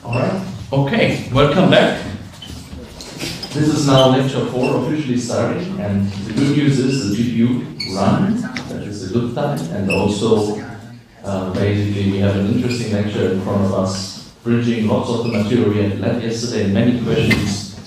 Alright, okay, welcome back. This is now lecture 4 officially starting, and the good news is the GPU run, that is a good time, and also basically we have an interesting lecture in front of us, bridging lots of the material we had led yesterday and many questions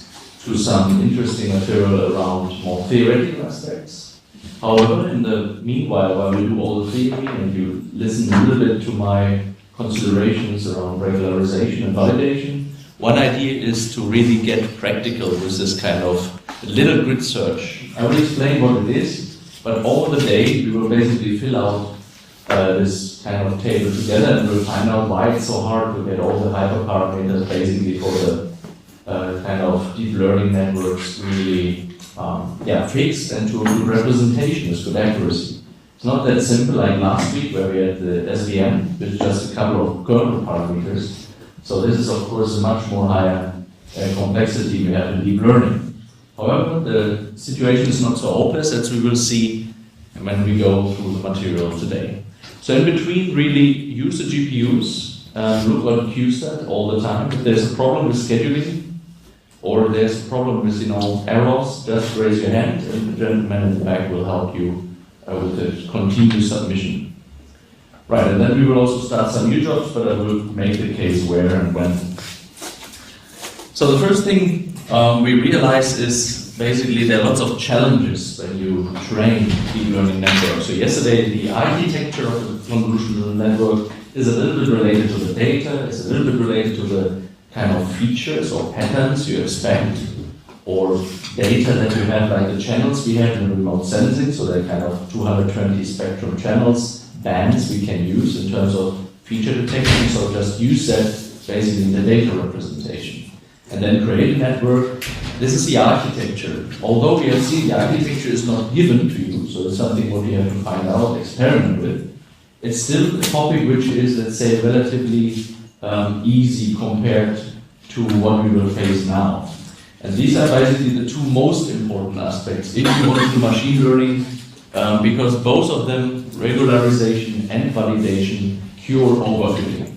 to some interesting material around more theoretical aspects. However, in the meanwhile, while we do all the theory and you listen a little bit to my considerations around regularization and validation, one idea is to really get practical with this kind of little grid search. I will explain what it is, but over the day we will basically fill out this kind of table together and we'll find out why it's so hard to get all the hyperparameters basically for the kind of deep learning networks really fixed and to a good representation with good accuracy. It's not that simple like last week where we had the SVM with just a couple of kernel parameters. So this is of course a much more higher complexity we have in deep learning. However, the situation is not so hopeless as we will see when we go through the material today. So in between, really use the GPUs, look at QStat all the time. If there's a problem with scheduling or there's a problem with errors, just raise your hand and the gentleman in the back will help you with the continuous submission. Right, and then we will also start some new jobs, but I will make the case where and when. So the first thing we realize is basically there are lots of challenges when you train deep learning networks. So yesterday the architecture of the convolutional network is a little bit related to the data, is a little bit related to the kind of features or patterns you expect, or data that you have, like the channels we have in remote sensing, so they're kind of 220 spectrum channels, bands we can use in terms of feature detection, so just use that basically in the data representation. And then create a network. This is the architecture. Although we have seen the architecture is not given to you, so it's something what you have to find out, experiment with, it's still a topic which is, let's say, relatively easy compared to what we will face now. And these are basically the two most important aspects if you want to do machine learning, because both of them, regularization and validation, cure overfitting.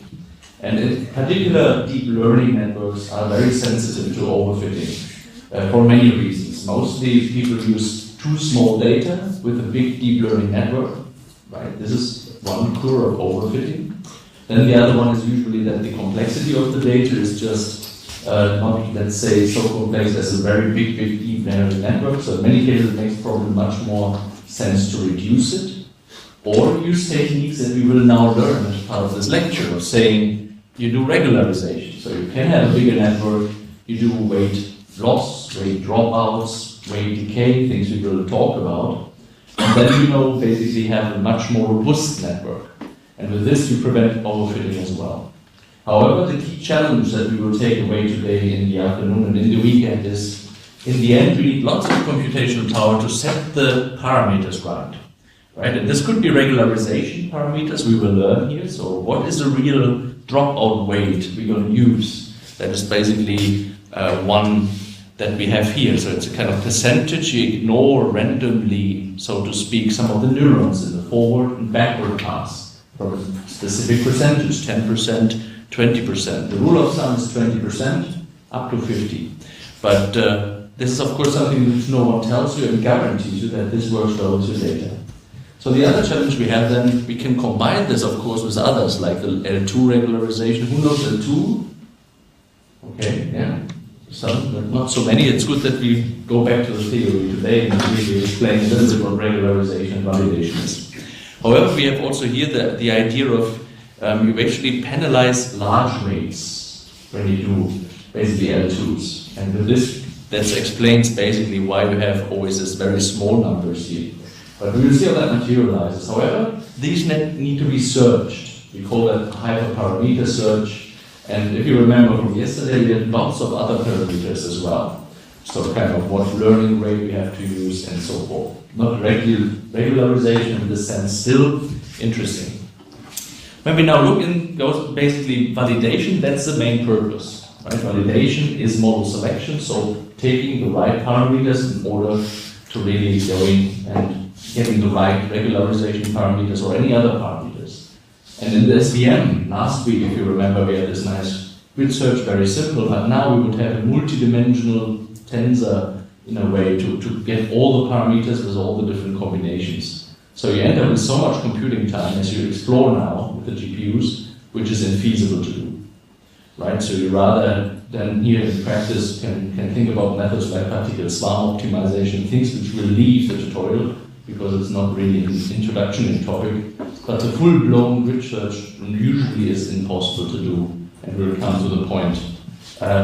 And in particular, deep learning networks are very sensitive to overfitting for many reasons. Mostly people use too small data with a big deep learning network. Right? This is one cure of overfitting. Then the other one is usually that the complexity of the data is just not, let's say, so complex as a very big deep learning network. So in many cases it makes probably much more sense to reduce it, or use techniques that we will now learn as part of this lecture of saying you do regularization. So you can have a bigger network, you do weight loss, weight dropouts, weight decay, things we will talk about, and then you basically have a much more robust network. And with this you prevent overfitting as well. However, the key challenge that we will take away today in the afternoon and in the weekend is, in the end, we need lots of computational power to set the parameters right? And this could be regularization parameters we will learn here. So what is the real dropout weight we're going to use? That is basically one that we have here. So it's a kind of percentage you ignore randomly, so to speak, some of the neurons in the forward and backward paths from a specific percentage, 10%, 20%. The rule of thumb is 20% up to 50%. But this is of course something which no one tells you and guarantees you that this works well with your data. So the other challenge we have then, we can combine this of course with others like the L2 regularization. Who knows L2? Okay, yeah. Some, but not so many. It's good that we go back to the theory today and really explain a little bit what regularization and validation is. However, we have also here the idea of you actually penalize large weights when you do basically L2s. And with this, that explains basically why you have always this very small numbers here. But we will see how that materializes. However, these need to be searched. We call that hyperparameter search. And if you remember from yesterday, we had lots of other parameters as well. So kind of what learning rate we have to use and so forth. Not regularization in this sense, still interesting. When we now look in, goes basically validation, that's the main purpose. Right? Validation is model selection, so taking the right parameters in order to really go in and getting the right regularization parameters or any other parameters. And in the SVM, last week, if you remember, we had this nice grid search very simple, but now we would have a multi-dimensional tensor in a way to get all the parameters with all the different combinations. So you end up with so much computing time as you explore now with the GPUs, which is infeasible to do. Right? So you rather than here in practice can think about methods like particle swarm optimization, things which will leave the tutorial because it's not really an introduction in topic. But the full-blown grid search usually is impossible to do, and we'll come to the point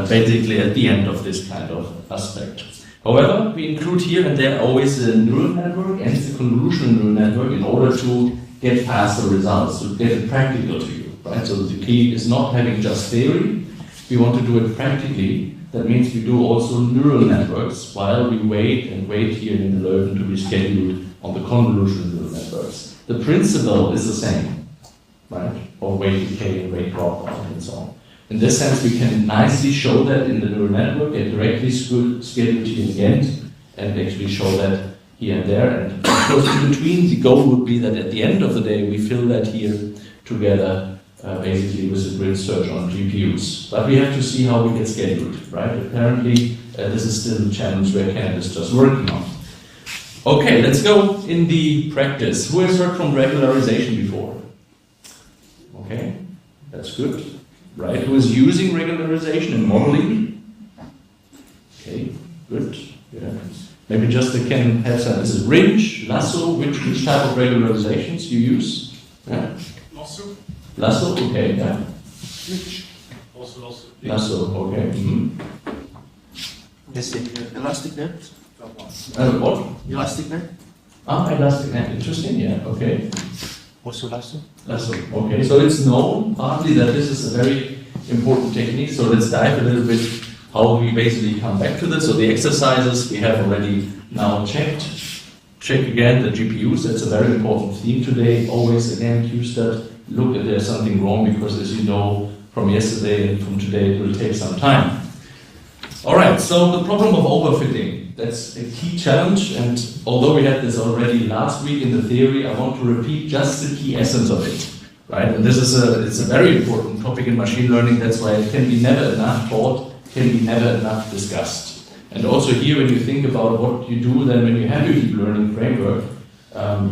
basically at the end of this kind of aspect. However, we include here and there always the neural network and the convolutional neural network in order to get faster results, to get it practical to you. Right? So the key is not having just theory, we want to do it practically. That means we do also neural networks while we wait here in the Leuven to be scheduled on the convolutional neural networks. The principle is the same, right? Or weight decay and weight drop and so on. In this sense, we can nicely show that in the neural network and directly schedule here in Ghent and actually show that here and there. And of course, in between, the goal would be that at the end of the day, we fill that here together basically with a grid search on GPUs. But we have to see how we get scheduled, right? Apparently, this is still a challenge where Ken is just working on. Okay, let's go in the practice. Who has heard from regularization before? Okay, that's good. Right, who is using regularization and modeling? Okay, good. Yeah. Maybe just Ken have some. Is it Rinch, Lasso? Which type of regularizations you use? Yeah. Lasso, okay, yeah. Also Lasso. Lasso, okay. Mm-hmm. Yes, elastic net. What? Elastic net. Ah, elastic net, interesting, yeah, okay. Also Lasso. Lasso, okay. So it's known partly that this is a very important technique, so let's dive a little bit how we basically come back to this. So the exercises we have already now checked. Check again the GPUs, that's a very important theme today. Always again use that. Look if there's something wrong, because as you know from yesterday and from today, it will take some time. Alright, so the problem of overfitting, that's a key challenge, and although we had this already last week in the theory, I want to repeat just the key essence of it. Right? And this is it's a very important topic in machine learning, that's why it can be never enough taught, can be never enough discussed. And also here, when you think about what you do then when you have your deep learning framework,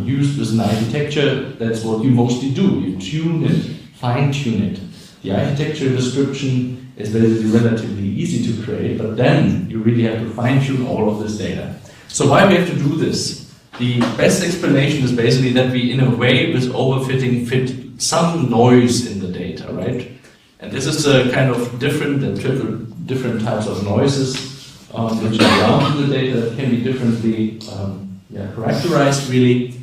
used with an architecture, that's what you mostly do. You tune it, fine-tune it. The architecture description is basically relatively easy to create, but then you really have to fine-tune all of this data. So why we have to do this? The best explanation is basically that we, in a way, with overfitting, fit some noise in the data, right? And this is a kind of different types of noises which are around in the data that can be differently characterized, really.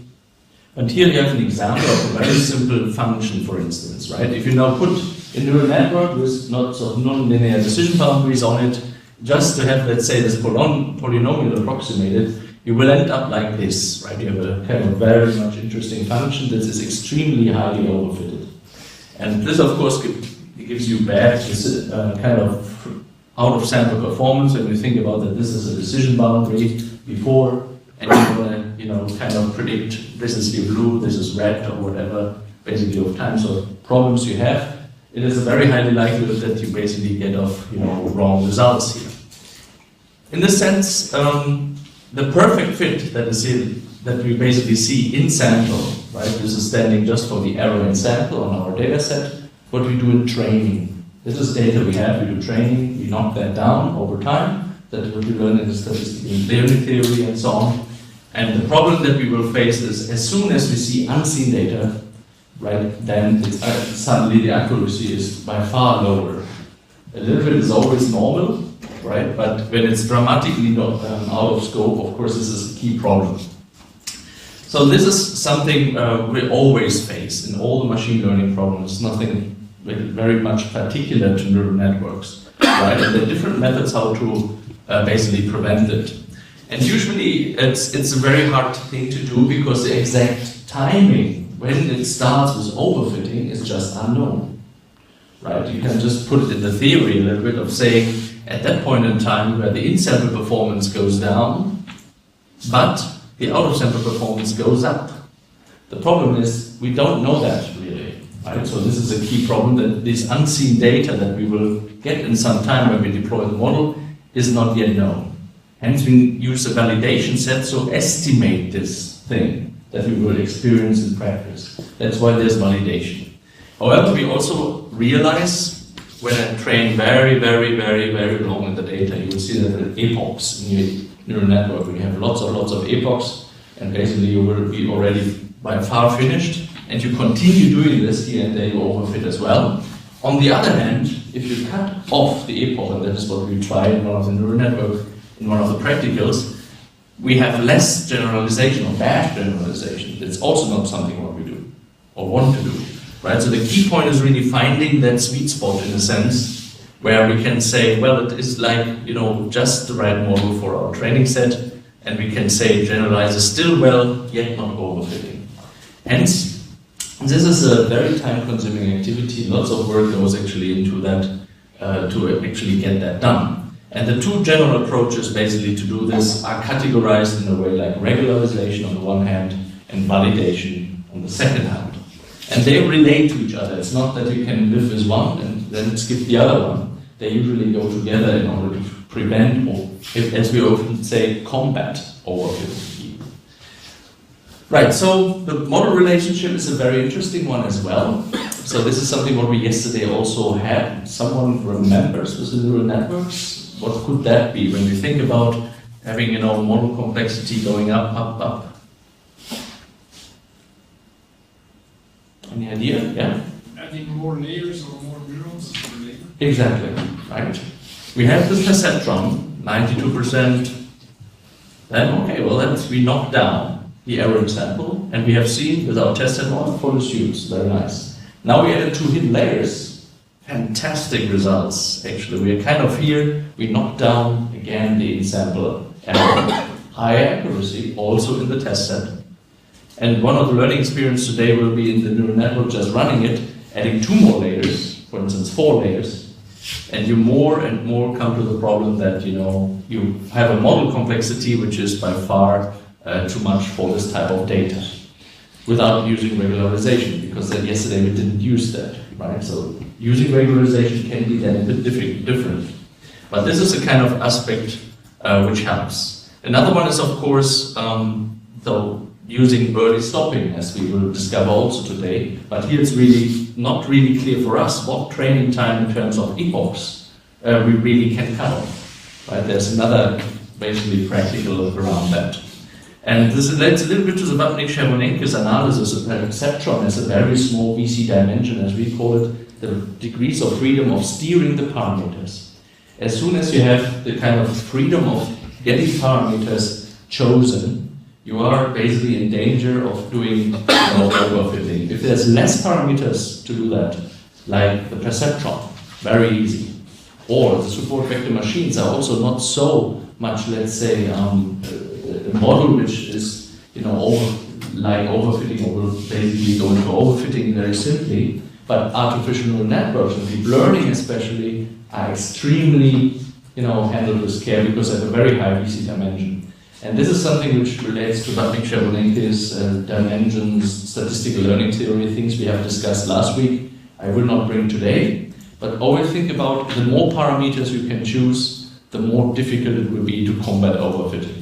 And here you have an example of a very simple function, for instance, right? If you now put a neural network with lots of non-linear decision boundaries on it, just to have, let's say, this polynomial approximated, you will end up like this, right? You have a kind of very much interesting function that is extremely highly overfitted. And this, of course, gives you bad kind of out-of-sample performance when you think about that this is a decision boundary before, and you want to, kind of predict this is blue, this is red, or whatever, basically of times of problems you have. It is a very highly likelihood that you basically get off, wrong results here. In this sense, the perfect fit that we basically see in sample, right? This is standing just for the error in sample on our data set. What we do in training. This is data we have, we do training, we knock that down over time. That is what we learn in the statistical learning theory and so on. And the problem that we will face is as soon as we see unseen data, right, then suddenly the accuracy is by far lower. A little bit is always normal, right? But when it's dramatically out of scope, of course, this is a key problem. So this is something we always face in all the machine learning problems. Nothing very much particular to neural networks, right? And there are different methods how to basically prevent it. And usually it's a very hard thing to do because the exact timing when it starts with overfitting is just unknown, right? You can just put it in the theory a little bit of saying at that point in time where the in-sample performance goes down, but the out-of-sample performance goes up. The problem is we don't know that really. Right? So this is a key problem, that this unseen data that we will get in some time when we deploy the model is not yet known. Hence we use a validation set to estimate this thing that we will experience in practice. That's why there's validation. However, we also realize when I train very long in the data, you will see that there are epochs in your neural network. We have lots of epochs, and basically you will be already by far finished, and you continue doing this here and there, you overfit as well. On the other hand, if you cut off the epoch, and that is what we tried in one of the neural network, in one of the practicals, we have less generalization or bad generalization. It's also not something what we do or want to do. Right? So the key point is really finding that sweet spot in a sense where we can say, well, it is like, just the right model for our training set, and we can say generalizes still well, yet not overfitting. Hence, this is a very time-consuming activity. Lots of work goes actually into that to actually get that done. And the two general approaches basically to do this are categorized in a way like regularization on the one hand and validation on the second hand. And they relate to each other. It's not that you can live with one and then skip the other one. They usually go together in order to prevent, or as we often say, combat overfitting. Right, so the model relationship is a very interesting one as well. So this is something what we yesterday also had. Someone remembers with the neural networks. What could that be when we think about having, model complexity going up? Any idea? Yeah? Adding more layers or more neurons per layer? Exactly, right? We have this perceptron, 92%. Then, we knock down the error sample, and we have seen with our tested model for the students, very nice. Now we added 2 hidden layers, fantastic results. Actually, we are kind of here, we knock down again the in-sample error. Higher accuracy, also in the test set. And one of the learning experience today will be in the neural network just running it, adding 2 more layers, for instance 4 layers, and you more and more come to the problem that you have a model complexity which is by far too much for this type of data, without using regularization, because yesterday we didn't use that, right? So using regularization can be then a bit different. But this is a kind of aspect which helps. Another one is, of course, using early stopping, as we will discover also today. But here it's really not really clear for us what training time in terms of epochs we really can cut off. Right? There's another basically practical around that. And this relates a little bit to the Wapnick-Chervonenkis analysis of perceptron as a very small VC dimension, as we call it, the degrees of freedom of steering the parameters. As soon as you have the kind of freedom of getting parameters chosen, you are basically in danger of doing overfitting. If there's less parameters to do that, like the perceptron, very easy. Or the support vector machines are also not so much, let's say, a model which is, like overfitting, or will basically go into overfitting very simply. But artificial neural networks and deep learning especially are extremely, handled with care because they have a very high VC dimension. And this is something which relates to Wapnick-Chervonenkis, dimensions, statistical learning theory, things we have discussed last week. I will not bring today, but always think about the more parameters you can choose, the more difficult it will be to combat overfitting.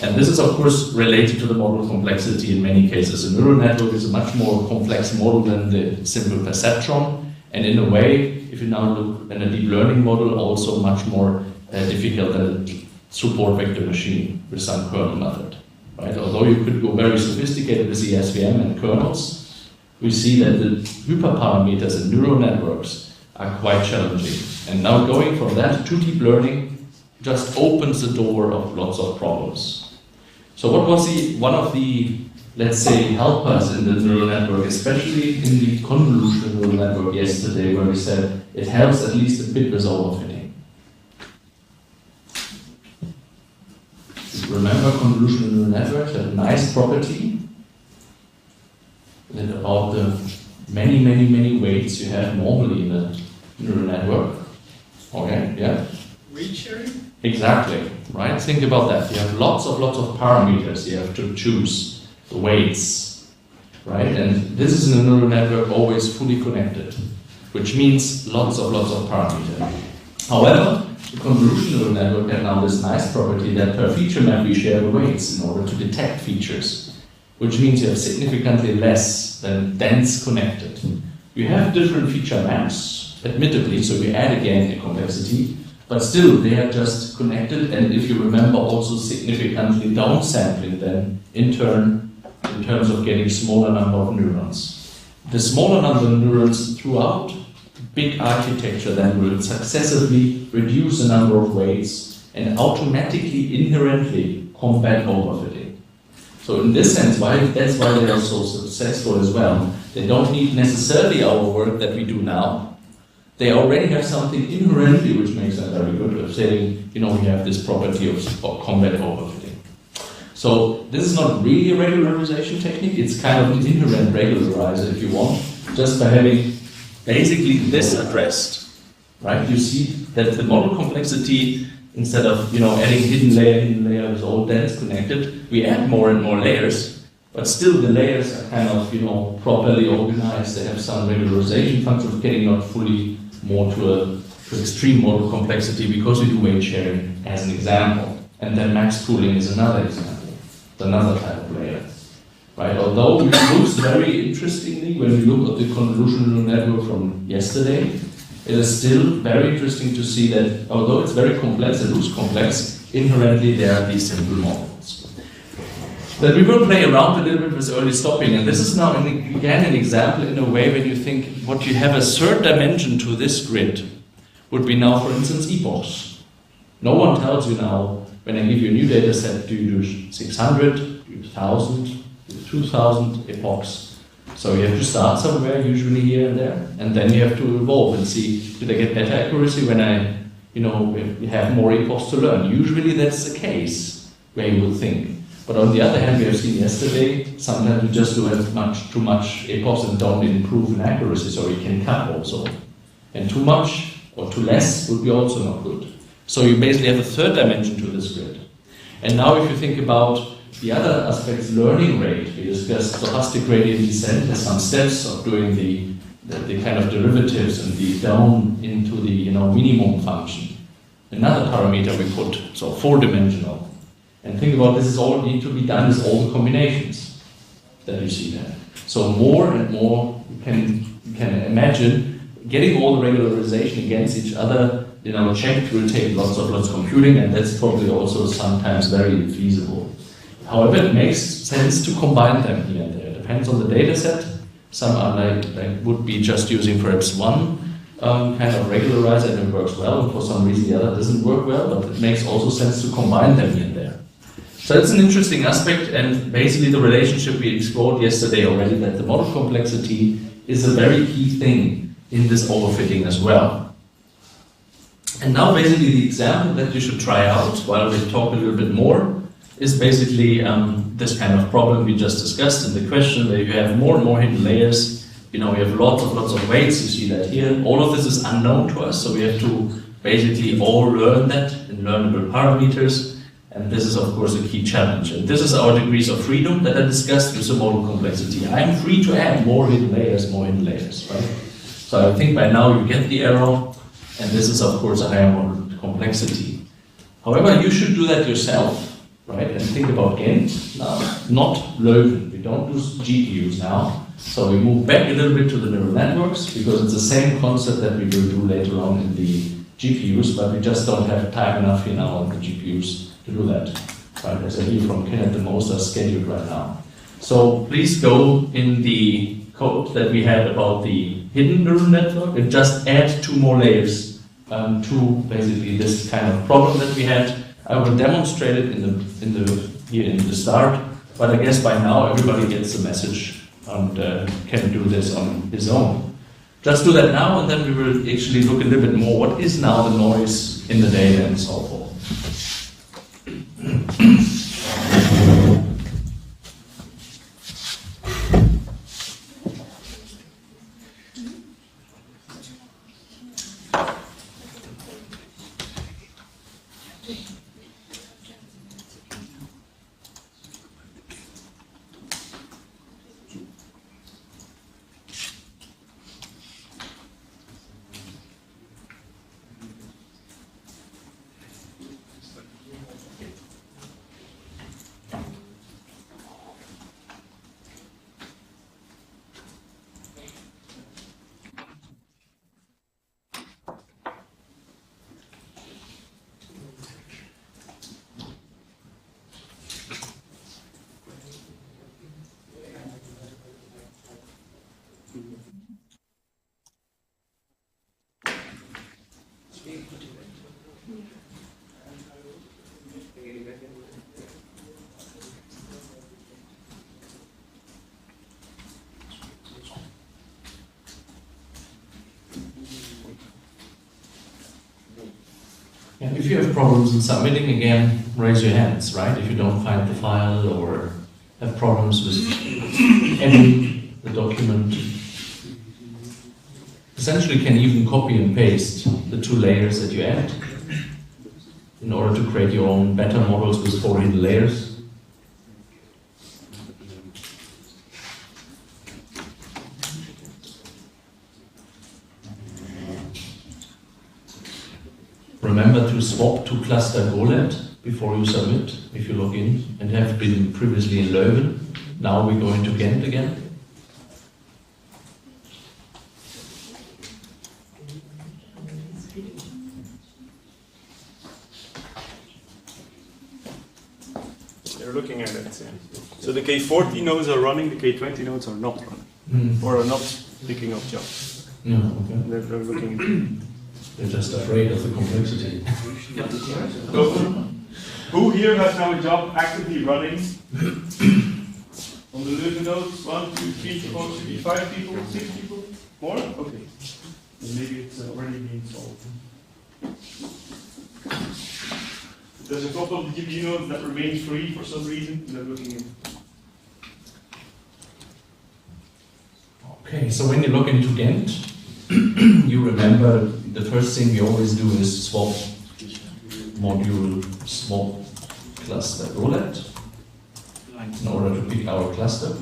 And this is, of course, related to the model complexity in many cases. A neural network is a much more complex model than the simple perceptron, and in a way, if you now look at a deep learning model, also much more difficult than a support vector machine with some kernel method. Right? Although you could go very sophisticated with the SVM and kernels, we see that the hyperparameters in neural networks are quite challenging. And now going from that to deep learning just opens the door of lots of problems. So what was one of the, let's say, helpers in the neural network, especially in the convolutional neural network yesterday, where we said it helps at least a bit with overfitting. Remember, convolutional neural networks have a nice property that about the many weights you have normally in a neural network. Okay, yeah? Weight sharing? Exactly, right? Think about that. You have lots of parameters you have to choose, the weights. right? And this is in a neural network always fully connected, which means lots of parameters. However, the convolutional neural network has now this nice property that per feature map we share the weights in order to detect features, which means you have significantly less than dense connected. You have different feature maps, admittedly, so we add again a complexity, but still they are just connected, and if you remember, also significantly downsampling them in turn in terms of getting smaller number of neurons. The smaller number of neurons throughout big architecture then will successively reduce the number of weights and automatically, inherently combat overfitting. So in this sense, that's why they are so successful as well. They don't need necessarily our work that we do now. They already have something inherently which makes them very good of saying, we have this property of combat overfitting. So this is not really a regularization technique, it's kind of an inherent regularizer if you want, just by having basically this addressed, right? You see that the model complexity, instead of adding hidden layer is all dense connected, we add more and more layers, but still the layers are kind of properly organized. They have some regularization function of getting not fully more to extreme model complexity because we do weight sharing as an example, and then max pooling is another example, another type of layer. Right? Although it looks very interestingly when we look at the convolutional neural network from yesterday, it is still very interesting to see that although it's very complex, it looks complex, inherently there are these simple models. Then we will play around a little bit with early stopping, and this is now again an example in a way when you think what you have a third dimension to this grid would be now, for instance, epochs. No one tells you now, when I give you a new data set, do you do 600, do you do 1,000, 2,000 epochs. So you have to start somewhere, usually here and there, and then you have to evolve and see, did I get better accuracy when I, have more epochs to learn? Usually that's the case, where you would think. But on the other hand, we have seen yesterday, sometimes you just do have too much epochs and don't improve in accuracy, so you can cut also. And too much or too less would be also not good. So you basically have a third dimension to this grid. And now if you think about the other aspects, learning rate, we discussed stochastic gradient descent as some steps of doing the kind of derivatives and the down into the minimum function. Another parameter we put, so 4-dimensional. And think about this is all need to be done with all the combinations that you see there. So more and more you can imagine getting all the regularization against each other, checked will take lots of computing, and that's probably also sometimes very feasible. However, it makes sense to combine them here and there. It depends on the data set. Some are like would be just using perhaps one kind of regularizer and it works well, and for some reason the other doesn't work well, but it makes also sense to combine them here and there. So it's an interesting aspect, and basically the relationship we explored yesterday already, that the model complexity is a very key thing in this overfitting as well. And now basically the example that you should try out while we talk a little bit more is basically this kind of problem we just discussed in the question, where you have more and more hidden layers. We have lots of weights, you see that here. All of this is unknown to us, so we have to basically all learn that in learnable parameters. And this is, of course, a key challenge. And this is our degrees of freedom that I discussed with the model complexity. I am free to add more hidden layers, right? So I think by now you get the arrow, and this is, of course, a higher model complexity. However, you should do that yourself. Right, and think about Ghent now, not Leuven. We don't do GPUs now. So we move back a little bit to the neural networks because it's the same concept that we will do later on in the GPUs, but we just don't have time enough here now on the GPUs to do that. Right, as I hear from Kenneth, the most are scheduled right now. So please go in the code that we had about the hidden neural network and just add 2 more layers to basically this kind of problem that we had. I will demonstrate it here in the start, but I guess by now everybody gets the message and can do this on his own. Just do that now, and then we will actually look a little bit more what is now the noise in the data and so forth. And if you have problems in submitting, again, raise your hands, right? If you don't find the file or have problems with editing the document. Essentially, you can even copy and paste the two layers that you add in order to create your own better models with 4 hidden layers. Remember to swap to cluster GoLab before you submit, if you log in and have been previously in Leuven. Now we're going to Ghent again. They're looking at it. Yeah. So the K40 nodes are running, the K20 nodes are not running, or are not picking up jobs. No, okay. They're looking into it. They're just afraid of the complexity. So, who here has now a job actively running on the Leuven nodes? 1, 2, 3, 4, 5 people, 6 people? More? Okay. Then maybe it's already being solved. There's a couple of the GPU nodes that remain free for some reason. They're looking in. Okay, so when you log into Ghent, you remember the first thing we always do is swap module swap cluster roulette in order to pick our cluster.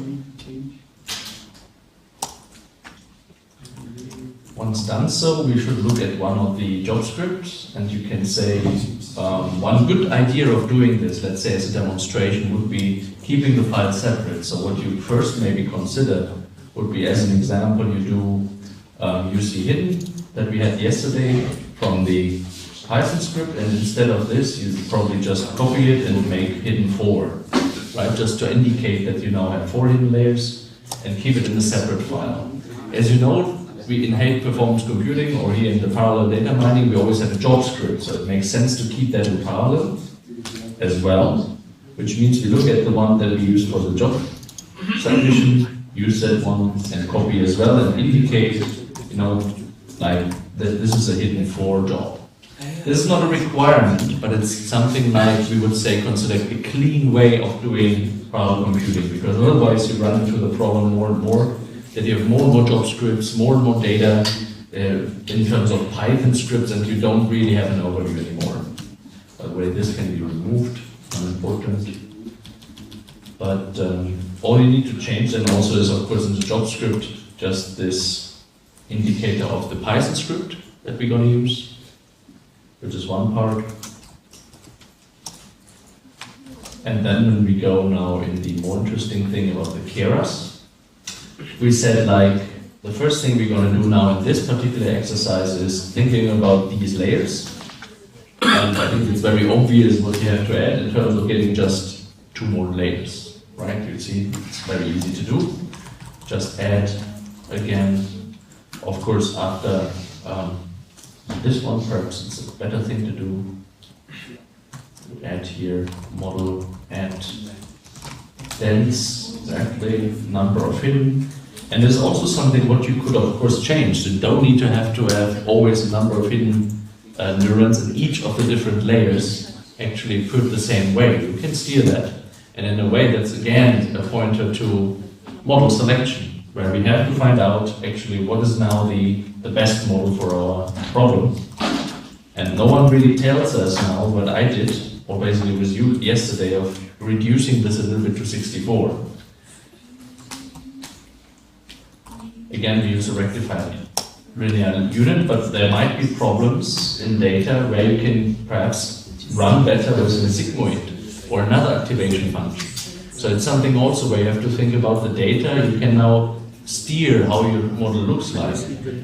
Once done so, we should look at one of the job scripts, and you can say one good idea of doing this, let's say as a demonstration, would be keeping the files separate. So what you first maybe consider would be, as an example, you do UC hidden that we had yesterday from the Python script, and instead of this, you probably just copy it and make hidden 4, right? Just to indicate that you now have 4 hidden layers and keep it in a separate file. As you know, we in high performance computing or here in the parallel data mining, we always have a job script, so it makes sense to keep that in parallel as well, which means we look at the one that we use for the job submission, use that one and copy as well, and indicate, you know, like that this is a hidden 4 job. This is not a requirement, but it's something like we would say consider a clean way of doing parallel computing, because otherwise you run into the problem more and more that you have more and more job scripts, more and more data in terms of Python scripts, and you don't really have an overview anymore. By the way, this can be removed, unimportant. But all you need to change then also is, of course, in the job script, just this indicator of the Python script that we're going to use, which is one part. And then when we go now in the more interesting thing about the keras, we said like the first thing we're going to do now in this particular exercise is thinking about these layers. And I think it's very obvious what you have to add in terms of getting just 2 more layers, right? You see, it's very easy to do. Just add again, of course, after this one, perhaps it's a better thing to do. Add here model, add dense, exactly, number of hidden. And there's also something what you could of course change. So you don't need to have always a number of hidden neurons in each of the different layers actually put the same way. You can steer that. And in a way that's again a pointer to model selection, where we have to find out actually what is now the best model for our problem. And no one really tells us now what I did, or basically with you yesterday, of reducing this a little bit to 64. Again, we use a rectified linear unit, but there might be problems in data where you can perhaps run better with a sigmoid or another activation function. So it's something also where you have to think about the data. You can now steer how your model looks like.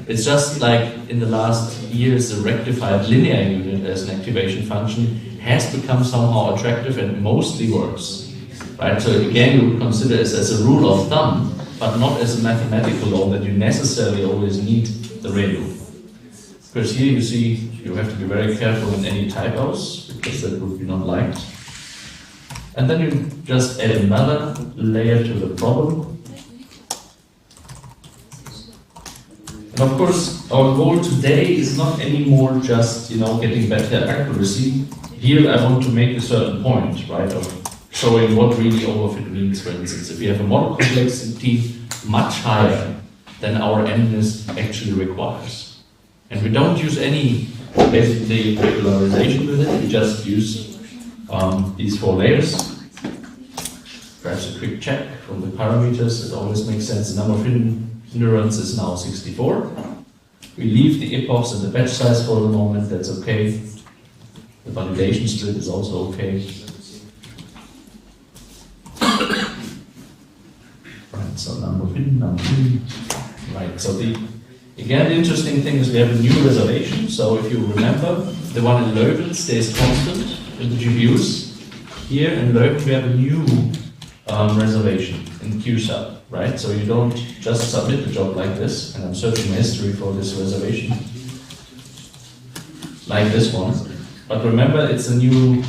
It's just like in the last years, the rectified linear unit as an activation function has become somehow attractive and mostly works. Right? So again, you would consider this as a rule of thumb, but not as a mathematical law that you necessarily always need the ReLU. Because here you see you have to be very careful in any typos, because that would be not liked. And then you just add another layer to the problem. And of course, our goal today is not anymore just getting better accuracy. Here I want to make a certain point, right, of showing what really overfit means. For instance, if you have a model complexity much higher than our MNIST actually requires, and we don't use any basically regularization with it, we just use these 4 layers. Perhaps a quick check from the parameters, it always makes sense. The number of hidden neurons is now 64. We leave the epochs and the batch size for the moment, that's okay. The validation split is also okay. Right, so number of hidden. Right, so the interesting thing is we have a new reservation. So if you remember, the one in Leuven stays constant in the GPUs. Here in Leuven we have a new reservation in QSub, right? So you don't just submit the job like this, and I'm searching the history for this reservation, like this one. But remember, it's a new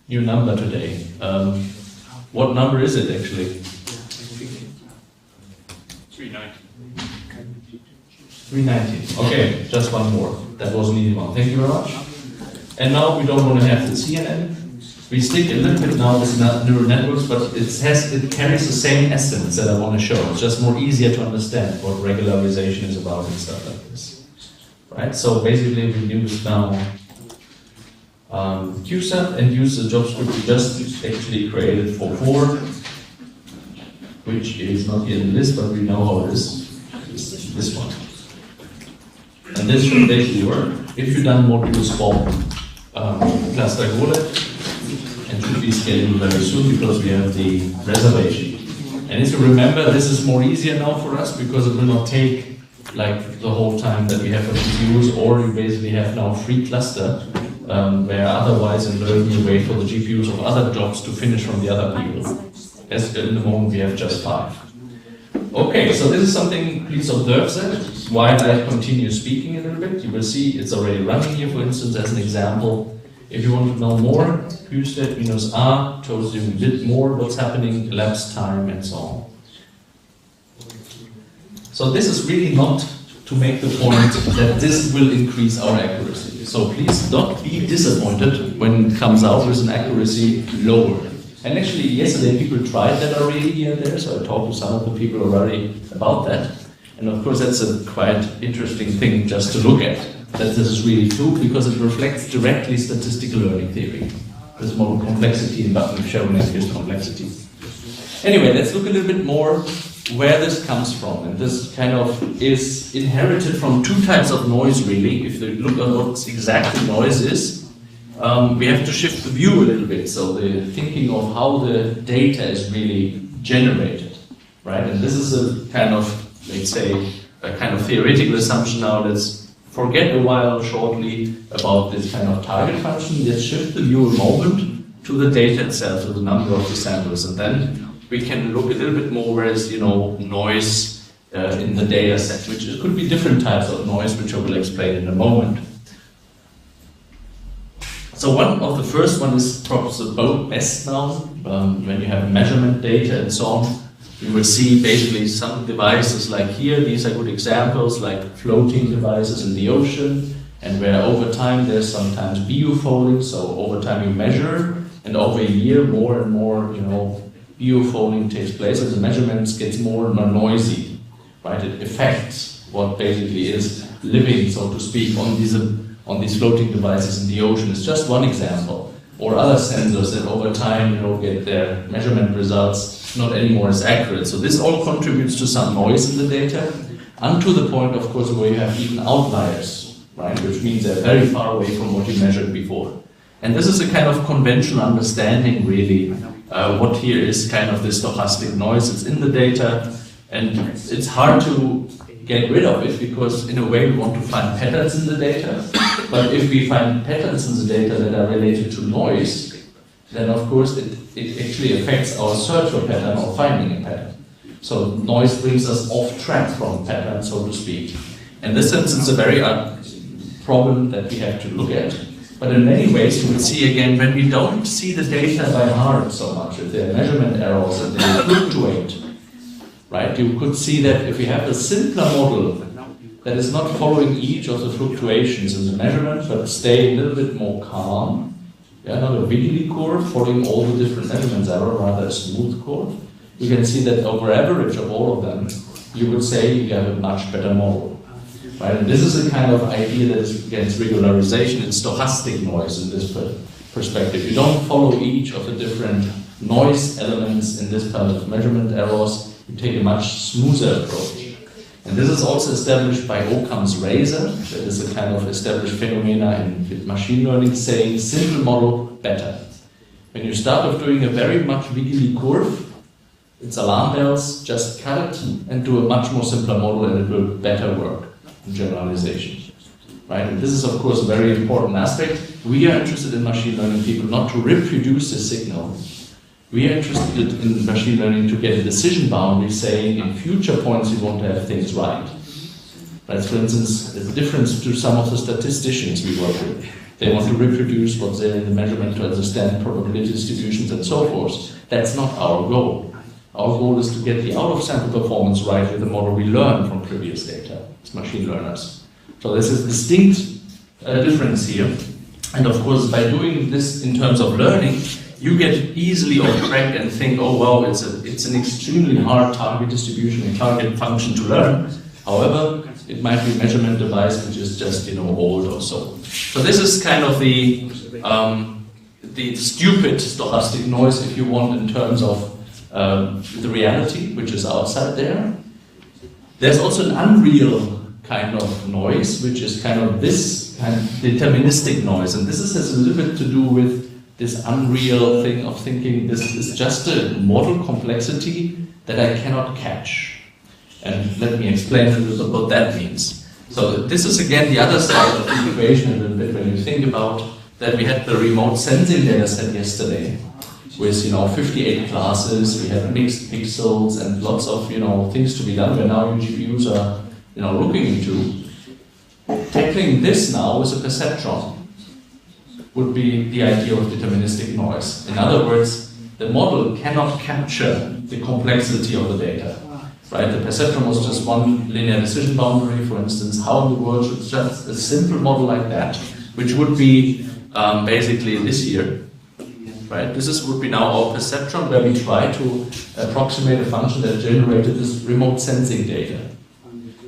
number today. What number is it actually? 390. 390. Okay, just one more. That was an easy one. Thank you very much. And now we don't want to have the CNN. We stick a little bit now with neural networks, but it carries the same essence that I want to show. It's just more easier to understand what regularization is about and stuff like this. Right? So basically we use now QSAT and use the job script we just actually created for 4, which is not here in the list, but we know how it is. It's this one. And this should basically work if you've done modules for cluster GoLab, and should be scaling very soon because we have the reservation. And if you remember, this is more easier now for us because it will not take like the whole time that we have for GPUs, or you basically have now free cluster, where otherwise in learning you wait for the GPUs of other jobs to finish from the other people. As in the moment we have just 5. Okay, so this is something, please observe that. While I continue speaking a little bit, you will see it's already running here, for instance, as an example. If you want to know more, QStat-R tells you a bit more what's happening, elapsed time, and so on. So this is really not to make the point that this will increase our accuracy. So please don't be disappointed when it comes out with an accuracy lower. And actually, yesterday people tried that already here and there, so I talked to some of the people already about that. And of course, that's a quite interesting thing just to look at, that this is really true, because it reflects directly statistical learning theory. There's more complexity, but we've shown that here's complexity. Anyway, let's look a little bit more where this comes from. And this kind of is inherited from 2 types of noise, really. If you look at what exactly noise is, we have to shift the view a little bit. So the thinking of how the data is really generated, right? And this is a kind of, let's say, a kind of theoretical assumption now. Let's forget a while shortly about this kind of target function. Let's shift the view a moment to the data itself, to the number of the samples, and then we can look a little bit more where is, noise in the data set, which could be different types of noise, which I will explain in a moment. So one of the first one is perhaps the best now. When you have measurement data and so on, you will see basically some devices like here. These are good examples, like floating devices in the ocean, and where over time there's sometimes biofolding. So over time you measure, and over a year more and more, biofolding takes place, and the measurements gets more and more noisy, right? It affects what basically is living, so to speak, on these floating devices in the ocean. It's just one example. Or other sensors that over time, get their measurement results not anymore as accurate. So this all contributes to some noise in the data, unto the point, of course, where you have even outliers, right? Which means they're very far away from what you measured before. And this is a kind of conventional understanding, really. What here is kind of the stochastic noise. It's in the data, and it's hard to get rid of it, because in a way we want to find patterns in the data. But if we find patterns in the data that are related to noise, then of course it actually affects our search for pattern or finding a pattern. So noise brings us off track from pattern, so to speak. In this sense, it's a very problem that we have to look at. But in many ways, you would see again, when we don't see the data by heart so much, if there are measurement errors and they fluctuate, right? You could see that if we have a simpler model that is not following each of the fluctuations in the measurement, but stay a little bit more calm, not a wiggly curve following all the different measurements error, rather a smooth curve, you can see that over average of all of them, you would say you have a much better model. Right? And this is a kind of idea that is against regularization and stochastic noise in this perspective. You don't follow each of the different noise elements in this part of measurement errors. You take a much smoother approach. And this is also established by Occam's razor. That is a kind of established phenomena in machine learning, saying simple model better. When you start off doing a very much wiggly curve, it's alarm bells, just cut it and do a much more simpler model and it will better work. Generalization, right? And this is of course a very important aspect. We are interested in machine learning people not to reproduce the signal. We are interested in machine learning to get a decision boundary saying in future points we want to have things right. That's for instance the difference to some of the statisticians we work with. They want to reproduce what's there in the measurement to understand probability distributions and so forth. That's not our goal. Our goal is to get the out-of-sample performance right with the model we learn from previous data. It's machine learners. So there's a distinct difference here. And of course, by doing this in terms of learning, you get easily off track and think, oh wow, it's an extremely hard target distribution and target function to learn. However, it might be a measurement device which is just old or so. So this is kind of the stupid stochastic noise, if you want, in terms of the reality, which is outside there. There's also an unreal kind of noise, which is kind of this kind of deterministic noise. And this has a little bit to do with this unreal thing of thinking this is just a model complexity that I cannot catch. And let me explain a little bit what that means. So this is again the other side of the equation a little bit when you think about that we had the remote sensing data set yesterday. With 58 classes, we have mixed pixels and lots of things to be done where now GPUs are looking into. Tackling this now with a perceptron would be the idea of deterministic noise. In other words, the model cannot capture the complexity of the data. Right? The perceptron was just one linear decision boundary, for instance. How in the world should just a simple model like that, which would be basically this here. Right? This would be now our perceptron where we try to approximate a function that generated this remote sensing data.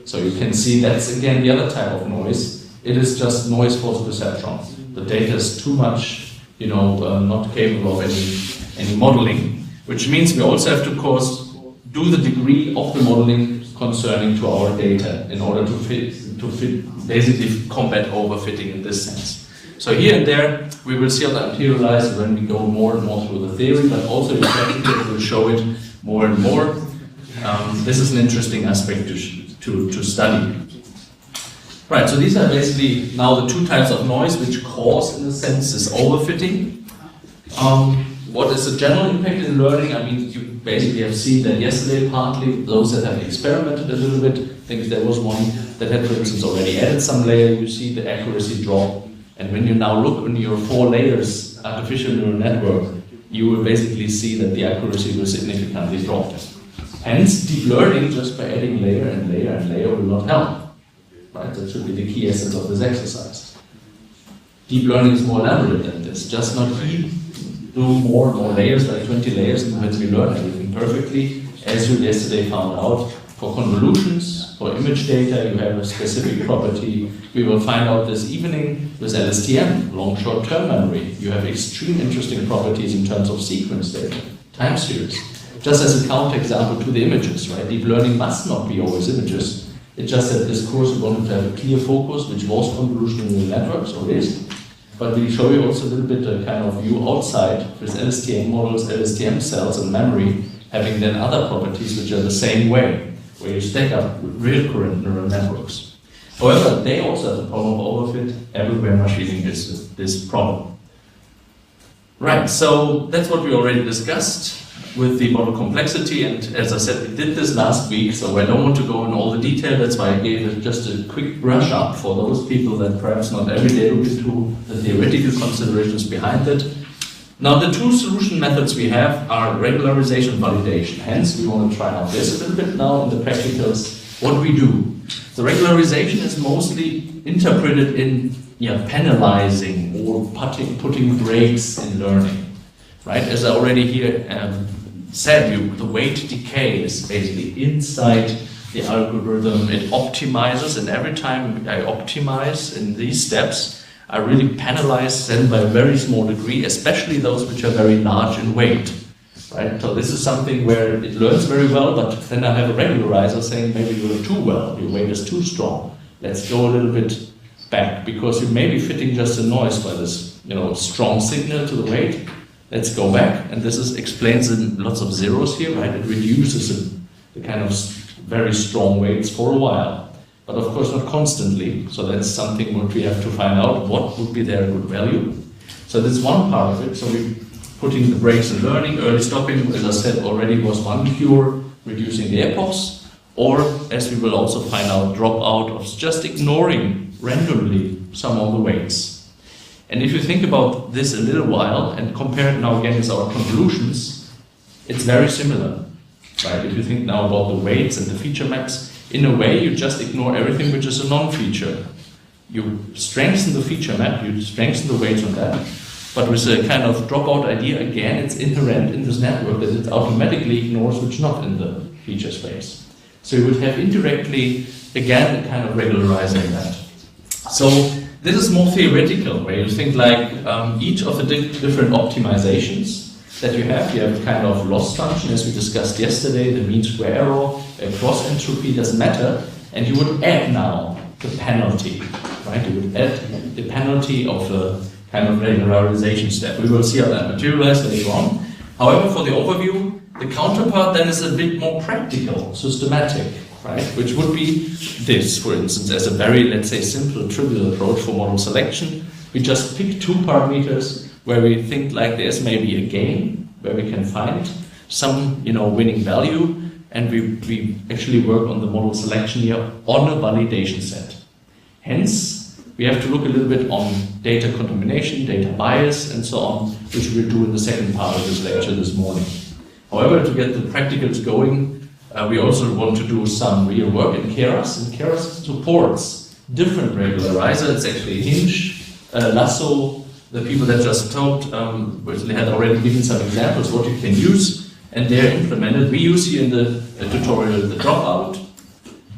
So you can see that's again the other type of noise. It is just noise for the perceptron. The data is too much, not capable of any modeling, which means we also have to, of course, do the degree of the modeling concerning to our data in order to basically combat overfitting in this sense. So here and there, we will see how that materializes when we go more and more through the theory, but also the practical will show it more and more. This is an interesting aspect to study. Right, so these are basically now the two types of noise which cause, in a sense, this overfitting. What is the general impact in learning? I mean, you basically have seen that yesterday partly, those that have experimented a little bit. I think there was one that had, for instance, already added some layer. You see the accuracy drop. And when you now look on your 4 layers artificial neural network, you will basically see that the accuracy will significantly drop. Hence, deep learning, just by adding layer and layer and layer, will not help. Right? That should be the key essence of this exercise. Deep learning is more elaborate than this. Just not do more and more layers, like 20 layers, and when we learn everything perfectly, as you yesterday found out, for convolutions, for image data, you have a specific property. We will find out this evening with LSTM, long short-term memory. You have extreme interesting properties in terms of sequence data, time series. Just as a counterexample to the images, right? Deep learning must not be always images. It's just that this course we wanted to have a clear focus, which was convolutional neural networks, or is. But we show you also a little bit a kind of view outside with LSTM models, LSTM cells, and memory having then other properties which are the same way, where you stack up recurrent neural networks. However, they also have the problem of overfit. Everywhere machining is this problem. Right, so that's what we already discussed. with the model complexity, and as I said, we did this last week, so I don't want to go in all the detail. That's why I gave it just a quick brush up for those people that perhaps not every day look into the theoretical considerations behind it. Now, the two solution methods we have are regularization and validation. Hence, we want to try out this a little bit now in the practicals. What we do? The regularization is mostly interpreted in penalizing or putting brakes in learning. Right? As I already here said, the weight decay is basically inside the algorithm. It optimizes, and every time I optimize in these steps, I really penalize them by a very small degree, especially those which are very large in weight. Right? So this is something where it learns very well, but then I have a regularizer saying maybe you learn too well, your weight is too strong. Let's go a little bit back, because you may be fitting just a noise by this strong signal to the weight. Let's go back, and this explains in lots of zeros here, right? It reduces the kind of very strong weights for a while. But of course not constantly, so that's something what we have to find out, what would be their good value. So this is one part of it, so we're putting the brakes in learning, early stopping, as I said already, was one cure, reducing the epochs, or as we will also find out, dropout of just ignoring randomly some of the weights. And if you think about this a little while and compare it now again with our convolutions, it's very similar, right? If you think now about the weights and the feature maps, in a way, you just ignore everything which is a non-feature. You strengthen the feature map, you strengthen the weights on that, but with a kind of dropout idea, again, it's inherent in this network that it automatically ignores which not in the feature space. So you would have indirectly, again, a kind of regularizing that. So this is more theoretical, where you think like each of the different optimizations that you have a kind of loss function, as we discussed yesterday, the mean square error, cross entropy doesn't matter, and you would add now the penalty, right? You would add the penalty of the kind of regularization step. We will see how that materializes later on. However, for the overview, the counterpart then is a bit more practical, systematic, right? Which would be this, for instance, as a very, let's say, simple, trivial approach for model selection. We just pick two parameters where we think like there's maybe a game, where we can find some, winning value, and we actually work on the model selection here on a validation set. Hence, we have to look a little bit on data contamination, data bias, and so on, which we'll do in the second part of this lecture this morning. However, to get the practicals going, we also want to do some real work in Keras, and Keras supports different regularizers. It's actually Hinge, Lasso, the people that just talked, they had already given some examples what you can use, and they're implemented. We use here in the tutorial the dropout,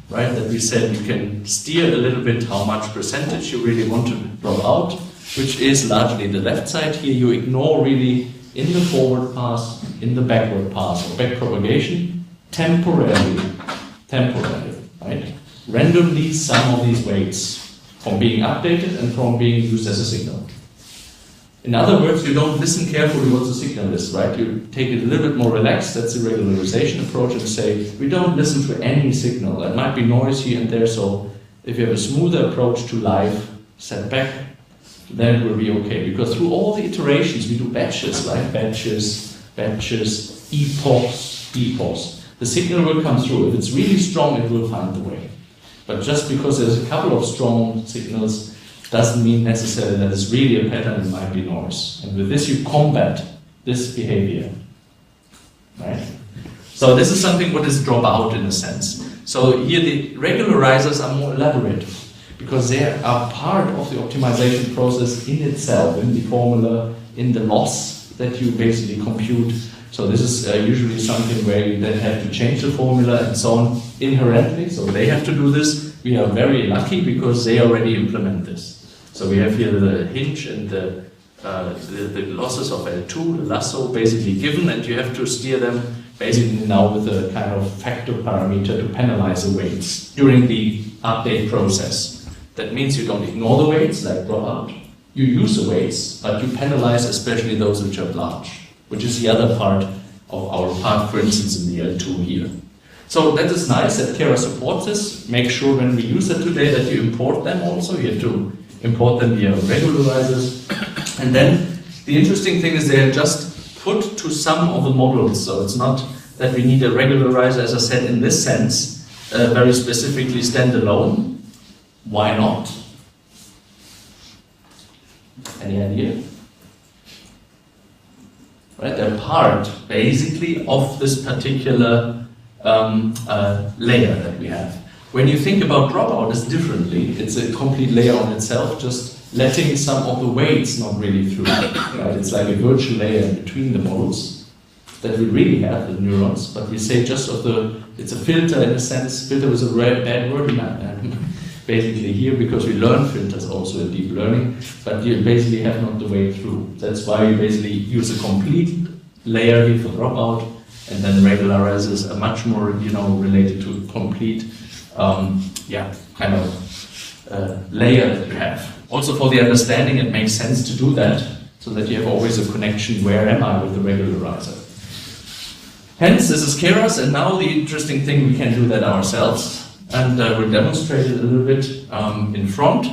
right? That we said you can steer a little bit how much percentage you really want to drop out, which is largely the left side. Here you ignore really in the forward pass, in the backward pass, or back propagation, temporarily, right? Randomly some of these weights from being updated and from being used as a signal. In other words, you don't listen carefully what the signal is, right? You take it a little bit more relaxed, that's the regularization approach, and say, we don't listen to any signal. There might be noise here and there, so if you have a smoother approach to live setback, then it will be okay. Because through all the iterations, we do batches, right? Batches, epochs. The signal will come through. If it's really strong, it will find the way. But just because there's a couple of strong signals, doesn't mean necessarily that it's really a pattern, it might be noise. And with this you combat this behavior, right? So this is something what is drop out in a sense. So here the regularizers are more elaborate, because they are part of the optimization process in itself, in the formula, in the loss that you basically compute. So this is usually something where you then have to change the formula and so on inherently, so they have to do this. We are very lucky because they already implement this. So we have here the hinge and the losses of L2, the lasso basically given, and you have to steer them basically now with a kind of factor parameter to penalize the weights during the update process. That means you don't ignore the weights like dropout. You use the weights, but you penalize especially those which are large, which is the other part of our part, for instance, in the L2 here. So that is nice that Keras supports this. Make sure when we use it today that you import them also. You have to import them via regularizers. And then the interesting thing is they're just put to some of the models. So it's not that we need a regularizer, as I said, in this sense, very specifically standalone. Why not? Any idea? Right, they're part, basically, of this particular layer that we have. When you think about dropout, it's differently. It's a complete layer on itself, just letting some of the weights not really through. Right? It's like a virtual layer in between the models that we really have, the neurons, but we say just of the, it's a filter in a sense. Filter was a bad word basically here, because we learn filters also in deep learning, but you basically have not the way through. That's why you basically use a complete layer here for dropout, and then regularizers are much more, related to a complete, kind of layer that you have. Also for the understanding, it makes sense to do that, so that you have always a connection, where am I with the regularizer. Hence, this is Keras, and now the interesting thing, we can do that ourselves. And we'll demonstrate it a little bit in front.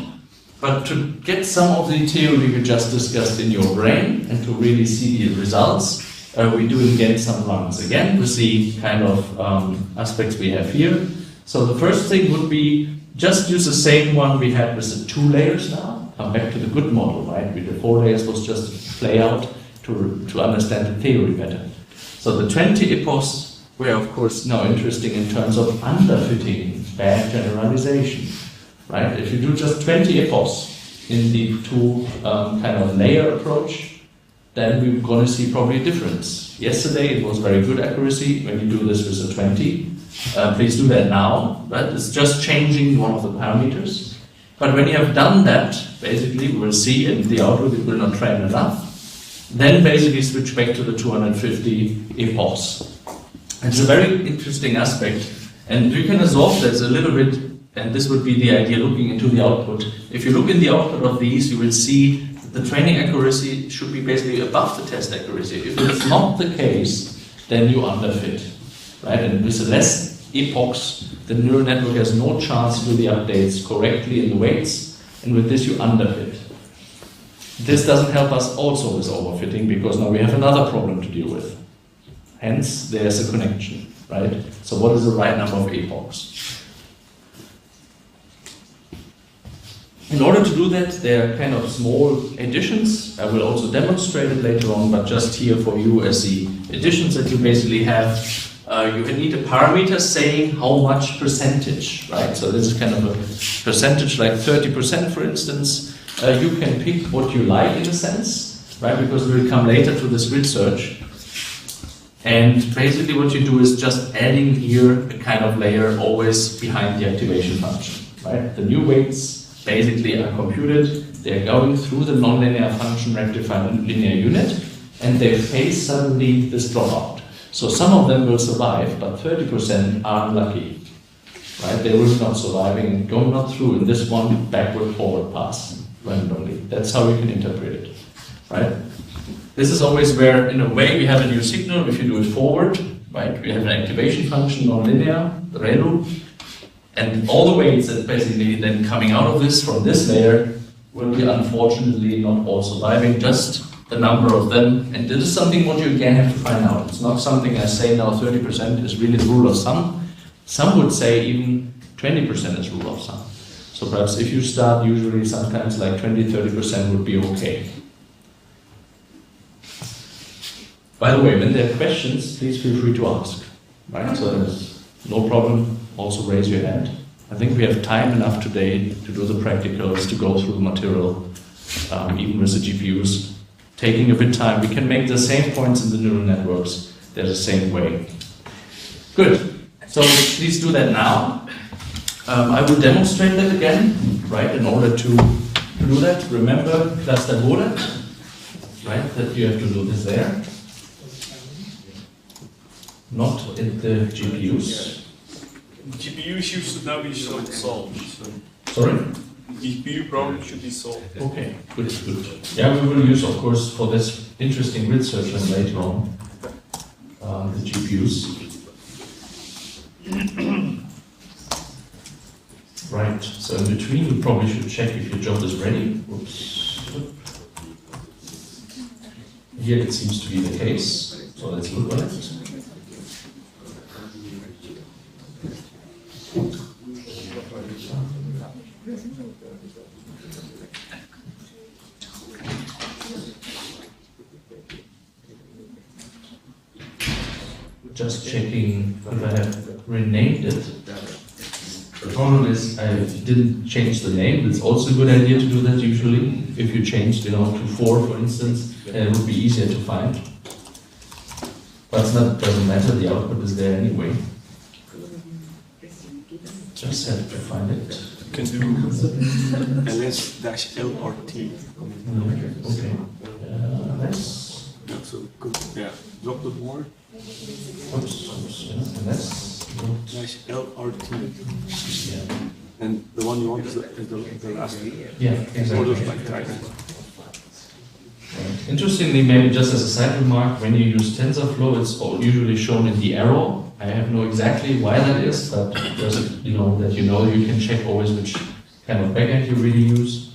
But to get some of the theory we just discussed in your brain and to really see the results, we do again some runs. Again, with the kind of aspects we have here. So the first thing would be just use the same one we had with the 2 layers now. Come back to the good model, right? With the 4 layers was just play out to understand the theory better. So the 20 epochs were of course now interesting in terms of underfitting, bad generalization, right? If you do just 20 epochs in the 2 kind of layer approach, then we're going to see probably a difference. Yesterday it was very good accuracy. When you do this with a 20, please do that now, right? It's just changing one of the parameters. But when you have done that, basically we will see in the output it will not train enough. Then basically switch back to the 250 epochs. It's a very interesting aspect, and you can absorb this a little bit, and this would be the idea looking into the output. If you look in the output of these, you will see that the training accuracy should be basically above the test accuracy. If it's not the case, then you underfit, right? And with less epochs, the neural network has no chance to do the updates correctly in the weights, and with this you underfit. This doesn't help us also with overfitting, because now we have another problem to deal with. Hence, there's a connection, right? So what is the right number of epochs? In order to do that, there are kind of small additions. I will also demonstrate it later on, but just here for you as the additions that you basically have. You need a parameter saying how much percentage, right? So this is kind of a percentage, like 30% for instance. You can pick what you like in a sense, right? Because we'll come later to this research. And basically what you do is just adding here a kind of layer always behind the activation function, right? The new weights basically are computed, they're going through the nonlinear function rectified linear unit, and they face suddenly this dropout. So some of them will survive, but 30% are unlucky, right? They will not surviving and going not through in this one backward-forward pass randomly. That's how you can interpret it, right? This is always where, in a way, we have a new signal. If you do it forward, right, we have an activation function, nonlinear, the ReLU, and all the weights that basically then coming out of this from this layer will be unfortunately not all surviving, just the number of them. And this is something what you again have to find out. It's not something I say now 30% is really the rule of thumb. Some would say even 20% is rule of thumb. So perhaps if you start, usually sometimes like 20-30% would be okay. By the way, when there are questions, please feel free to ask. Right? So there's no problem. Also raise your hand. I think we have time enough today to do the practicals, to go through the material, even with the GPUs. Taking a bit time, we can make the same points in the neural networks. They're the same way. Good. So please do that now. I will demonstrate that again, right? In order to do that, remember cluster Mode, right? That you have to do this there. Not in the GPUs. GPUs should now be solved. Sorry? GPU problem should be solved. Okay, good, good. Yeah, we will use, of course, for this interesting research and later on, the GPUs. Right, so in between, you probably should check if your job is ready. Oops. Here it seems to be the case, so let's look at it. Just checking if I have renamed it. The problem is I didn't change the name. It's also a good idea to do that usually. If you changed, to 4, for instance, it would be easier to find. But it doesn't matter, the output is there anyway. Just have to find it. You can do ls-l-r-t. Okay. Nice. Yeah, so good. Yeah, drop the board. Oops, yeah, /lrt. Yeah. And the one you want is the last. Yeah, exactly. Orders like type. Right. Interestingly, maybe just as a side remark, when you use TensorFlow, it's usually shown in the arrow. I have no exactly why that is, but just you can check always which kind of backend you really use.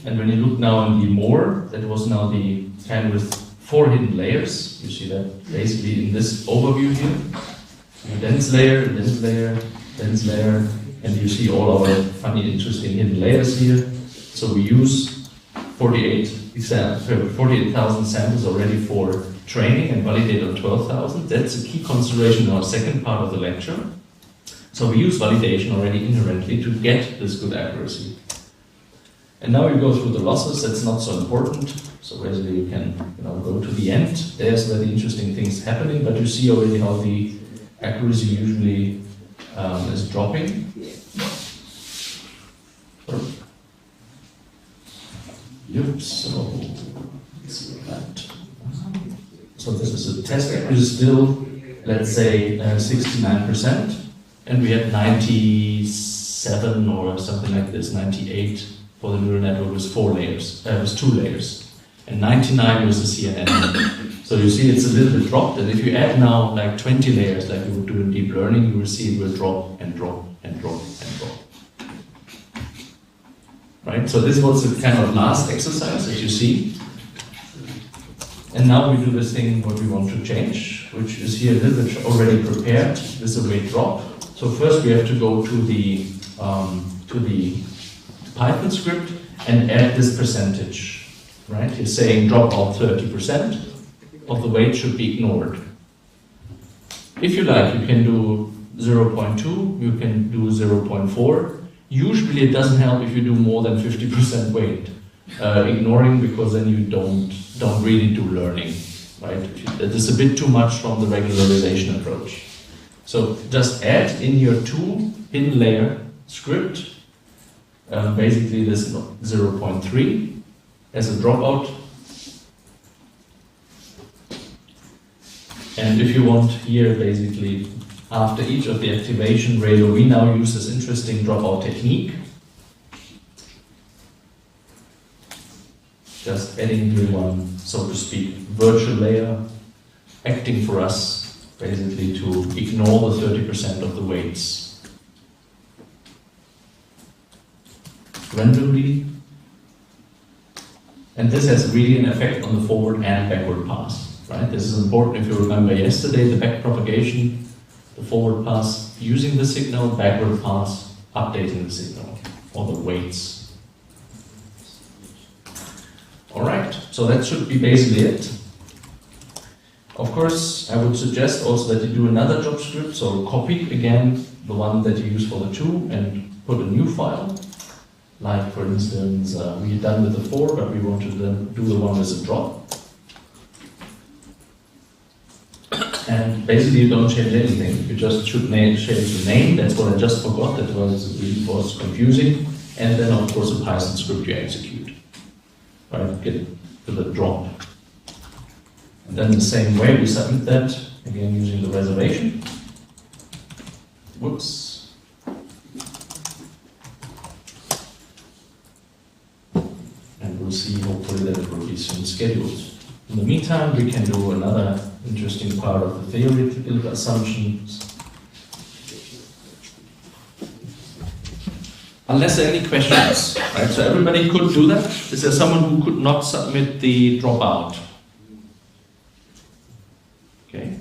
And when you look now in the more, that was now the kind with 4 hidden layers. You see that basically in this overview here. A dense layer, dense layer, dense layer, and you see all our funny, interesting hidden layers here. So we use 48,000 samples already for training and validate on 12,000. That's a key consideration in our second part of the lecture. So we use validation already inherently to get this good accuracy. And now we go through the losses. That's not so important. So basically you can go to the end. There's where the interesting things happening, but you see already how the accuracy usually is dropping. Yep, so let's see that. So this is a test accuracy still, let's say 69%, and we had 97 or something like this, 98 for the neural network with 4 layers, with 2 layers, and 99 was the CNN. So you see it's a little bit dropped, and if you add now like 20 layers like you would do in deep learning, you will see it will drop and drop and drop and drop. Right, so this was the kind of last exercise that you see. And now we do this thing what we want to change, which is here a little bit already prepared. This is a weight drop. So first we have to go to the Python script and add this percentage. Right, you're saying drop out 30% of the weight should be ignored. If you like, you can do 0.2, you can do 0.4. Usually it doesn't help if you do more than 50% weight ignoring, because then you don't really do learning, right? That is a bit too much from the regularization approach. So just add in your 2 hidden layer script, basically this 0.3 as a dropout. And if you want here, basically, after each of the activation Riedel, we now use this interesting dropout technique. Just adding here one, so to speak, virtual layer, acting for us, basically, to ignore the 30% of the weights. Randomly. And this has really an effect on the forward and backward pass. Right? This is important if you remember yesterday, the back propagation, the forward pass using the signal, backward pass updating the signal, or the weights. Alright, so that should be basically it. Of course, I would suggest also that you do another job script, so copy again the one that you use for the 2 and put a new file. Like for instance, we're done with the 4, but we want to then do the one with a drop. And basically you don't change anything, you just should change the name, that's what I just forgot, that was confusing. And then of course a Python script you execute. Right, get to the drop. And then the same way we submit that, again using the reservation. Whoops. And we'll see hopefully that it will be soon scheduled. In the meantime, we can do another interesting part of the theoretical assumptions. Unless there are any questions, right? So everybody could do that. Is there someone who could not submit the dropout? Okay,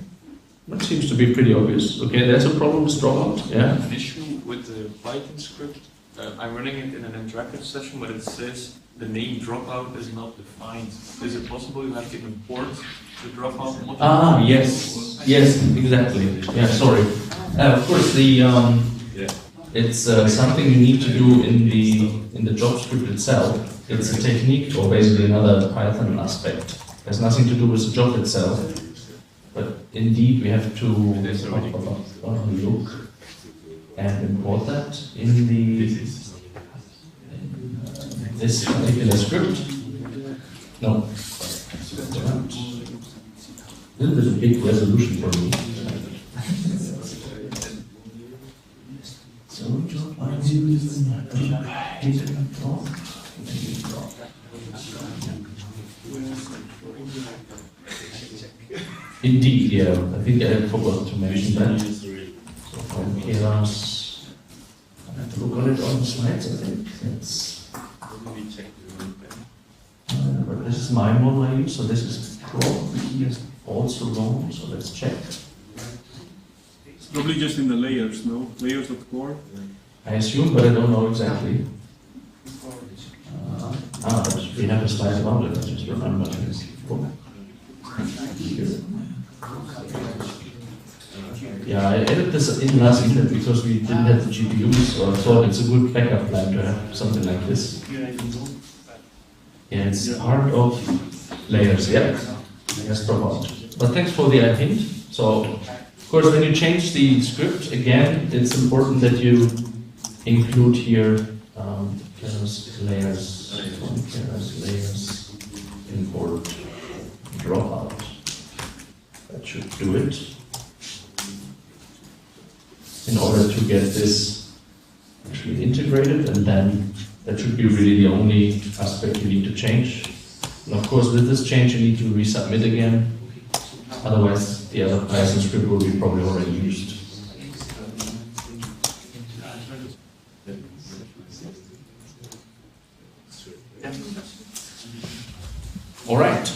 that seems to be pretty obvious. Okay, there's a problem with dropout. Yeah. An issue with the Python script. I'm running it in an interactive session, but it says the name dropout is not defined. Is it possible you have to import the dropout module? Ah, yes, yes, exactly. Yeah, sorry. Of course, it's something you need to do in the job script itself. It's a technique, or basically another Python aspect. It has nothing to do with the job itself. But indeed, we have to look and import that in this particular script. No, a little bit of big resolution for me. So, indeed, yeah. I think I forgot to mention that. So from Keras, I have to look on it on the slides, I think. But this is my model I use, so this is probably also wrong, so let's check. It's probably just in the layers, no? Layers.core? I assume, but I don't know exactly. But we have a slide about it, I just remember this. Yeah, I added this in last minute because we didn't have the GPUs, so I thought it's a good backup plan to have something like this. Yeah, it's part of layers, yeah. Let's drop out. But thanks for the hint. So, of course, when you change the script, again, it's important that you include here layers, import, dropout. That should do it. In order to get this actually integrated, and then that should be really the only aspect you need to change. And of course, with this change, you need to resubmit again. Otherwise, the other Python script will be probably already used. All right.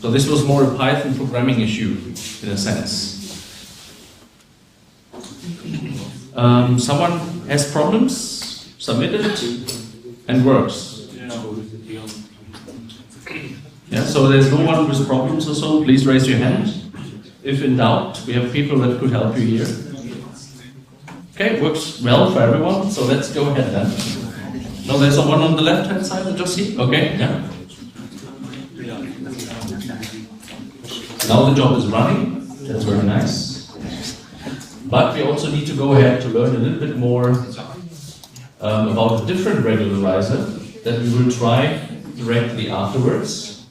So this was more a Python programming issue, in a sense. Someone has problems, submit it, and works. Yeah, so there's no one with problems or so, please raise your hand. If in doubt, we have people that could help you here. Okay, it works well for everyone, so let's go ahead then. No, there's someone on the left-hand side, I just see. Okay, yeah. Now the job is running, that's very nice. But we also need to go ahead to learn a little bit more about a different regularizer that we will try directly afterwards.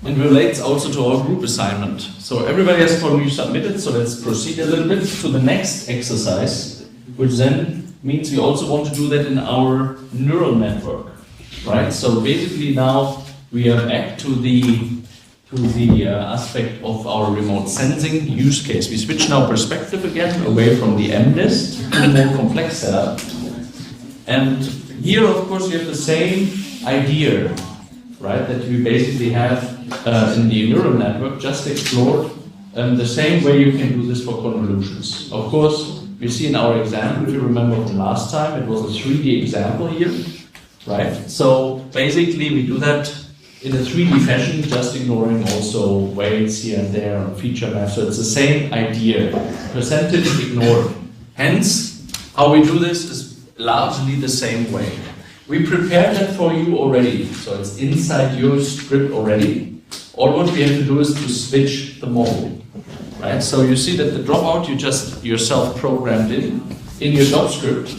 And relates also to our group assignment. So everybody has probably submitted, so let's proceed a little bit to the next exercise, which then means we also want to do that in our neural network. Right? So basically now we are back to the aspect of our remote sensing use case. We switch now perspective again away from the MNIST to a more complex setup. And here, of course, we have the same idea, right, that we basically have in the neural network, just explored the same way you can do this for convolutions. Of course, we see in our example, if you remember from last time, it was a 3D example here, right? So basically, we do that in a 3D fashion, just ignoring also weights here and there on feature maps. So it's the same idea, percentage ignored. Hence, how we do this is largely the same way. We prepared that for you already, so it's inside your script already. All what we have to do is to switch the model, right? So you see that the dropout you just yourself programmed in your job script.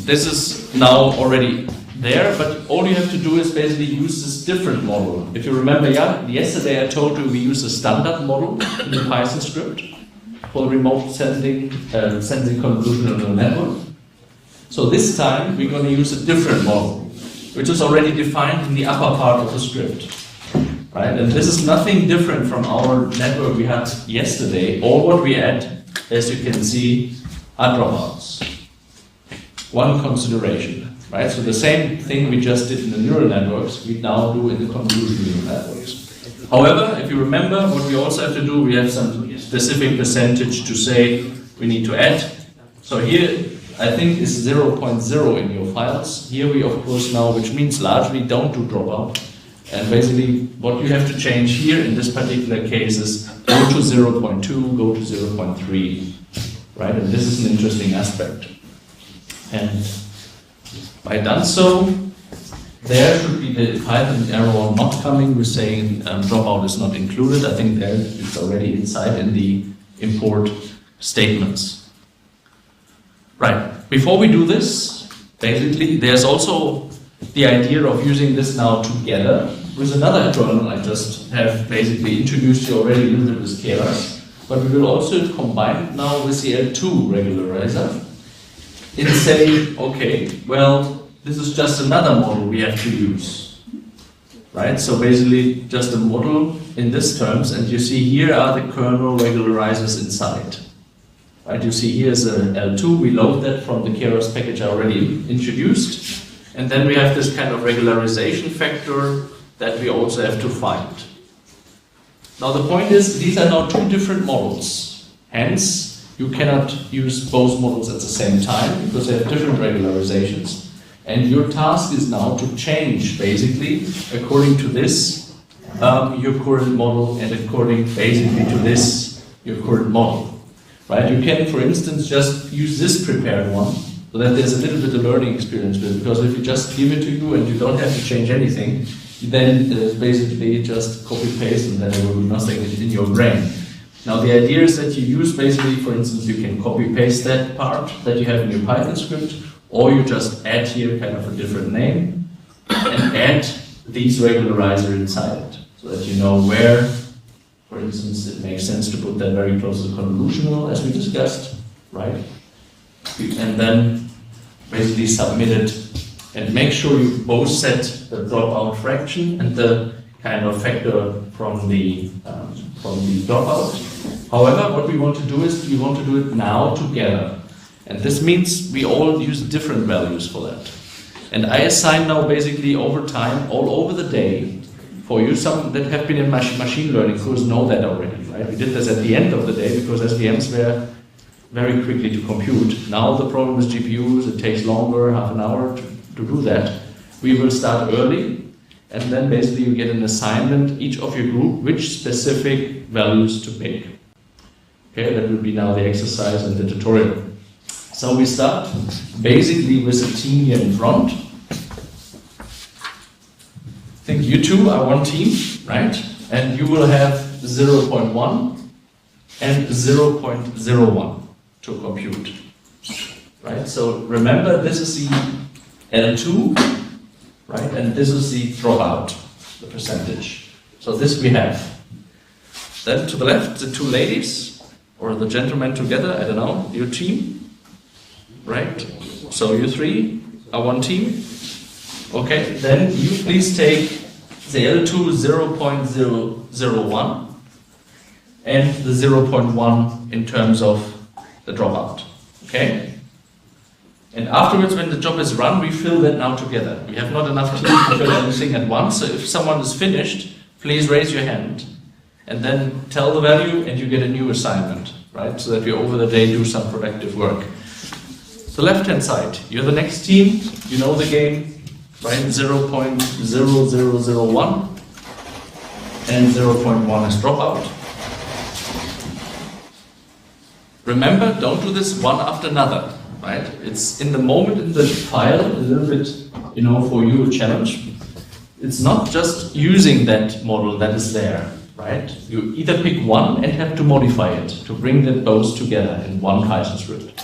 This is now already there, but all you have to do is basically use this different model. If you remember, yesterday I told you we use a standard model in the Python script for the remote sensing convolutional neural network. So this time we're going to use a different model, which is already defined in the upper part of the script. right? And this is nothing different from our network we had yesterday. All what we add, as you can see, are dropouts. One consideration, right? So the same thing we just did in the neural networks, we now do in the convolutional neural networks. However, if you remember, what we also have to do, we have some specific percentage to say we need to add. So here, I think is 0.0 in your files. Here we, of course, now, which means largely don't do dropout. And basically, what you have to change here in this particular case is go to 0.2, go to 0.3, right? And this is an interesting aspect. And by done so, there should be the Python error not coming. We're saying dropout is not included. I think there it's already inside in the import statements. Right. Before we do this, basically, there's also the idea of using this now together with another kernel I just have basically introduced you already a little bit with Keras. But we will also combine it now with the L2 regularizer and say, okay, well, this is just another model we have to use, right? So basically just a model in this terms, and you see here are the kernel regularizers inside, right? You see here's a L2, we load that from the Keras package I already introduced, and then we have this kind of regularization factor that we also have to find. Now the point is, these are now two different models, hence you cannot use both models at the same time because they have different regularizations. And your task is now to change, basically, according to this, your current model, and according, basically, to this, your current model. Right? You can, for instance, just use this prepared one, so that there's a little bit of learning experience with it, because if you just give it to you and you don't have to change anything, then basically just copy-paste and then there will be nothing in your brain. Now the idea is that you use, basically, for instance, you can copy-paste that part that you have in your Python script, or you just add here kind of a different name and add these regularizer inside it, so that you know where, for instance, it makes sense to put that very close to convolutional, as we discussed, right? And then basically submit it and make sure you both set the dropout fraction and the kind of factor from the dropout. However, what we want to do is we want to do it now together. And this means we all use different values for that. And I assign now basically over time, all over the day, for you, some that have been in machine learning course know that already, right? We did this at the end of the day because SVMs were very quickly to compute. Now the problem with GPUs, it takes longer, half an hour to do that. We will start early, and then basically you get an assignment, each of your group, which specific values to pick. Okay, that will be now the exercise and the tutorial. So we start basically with a team here in front. I think you two are one team, right? And you will have 0.1 and 0.01 to compute, right? So remember, this is the L2, right? And this is the dropout, the percentage. So this we have. Then to the left, the two ladies, or the gentlemen together, I don't know, your team. Right? So you three are one team. Okay, then you please take the L2 0.001 and the 0.1 in terms of the dropout. Okay? And afterwards, when the job is run, we fill that now together. We have not enough teams to fill everything at once, so if someone is finished, please raise your hand and then tell the value and you get a new assignment, right? So that we over the day do some productive work. The left-hand side, you're the next team, you know the game, right? 0.0001 and 0.1 is dropout. Remember, don't do this one after another, right? It's in the moment in the file, a little bit, for you a challenge. It's not just using that model that is there, right? You either pick one and have to modify it to bring them both together in one Python script.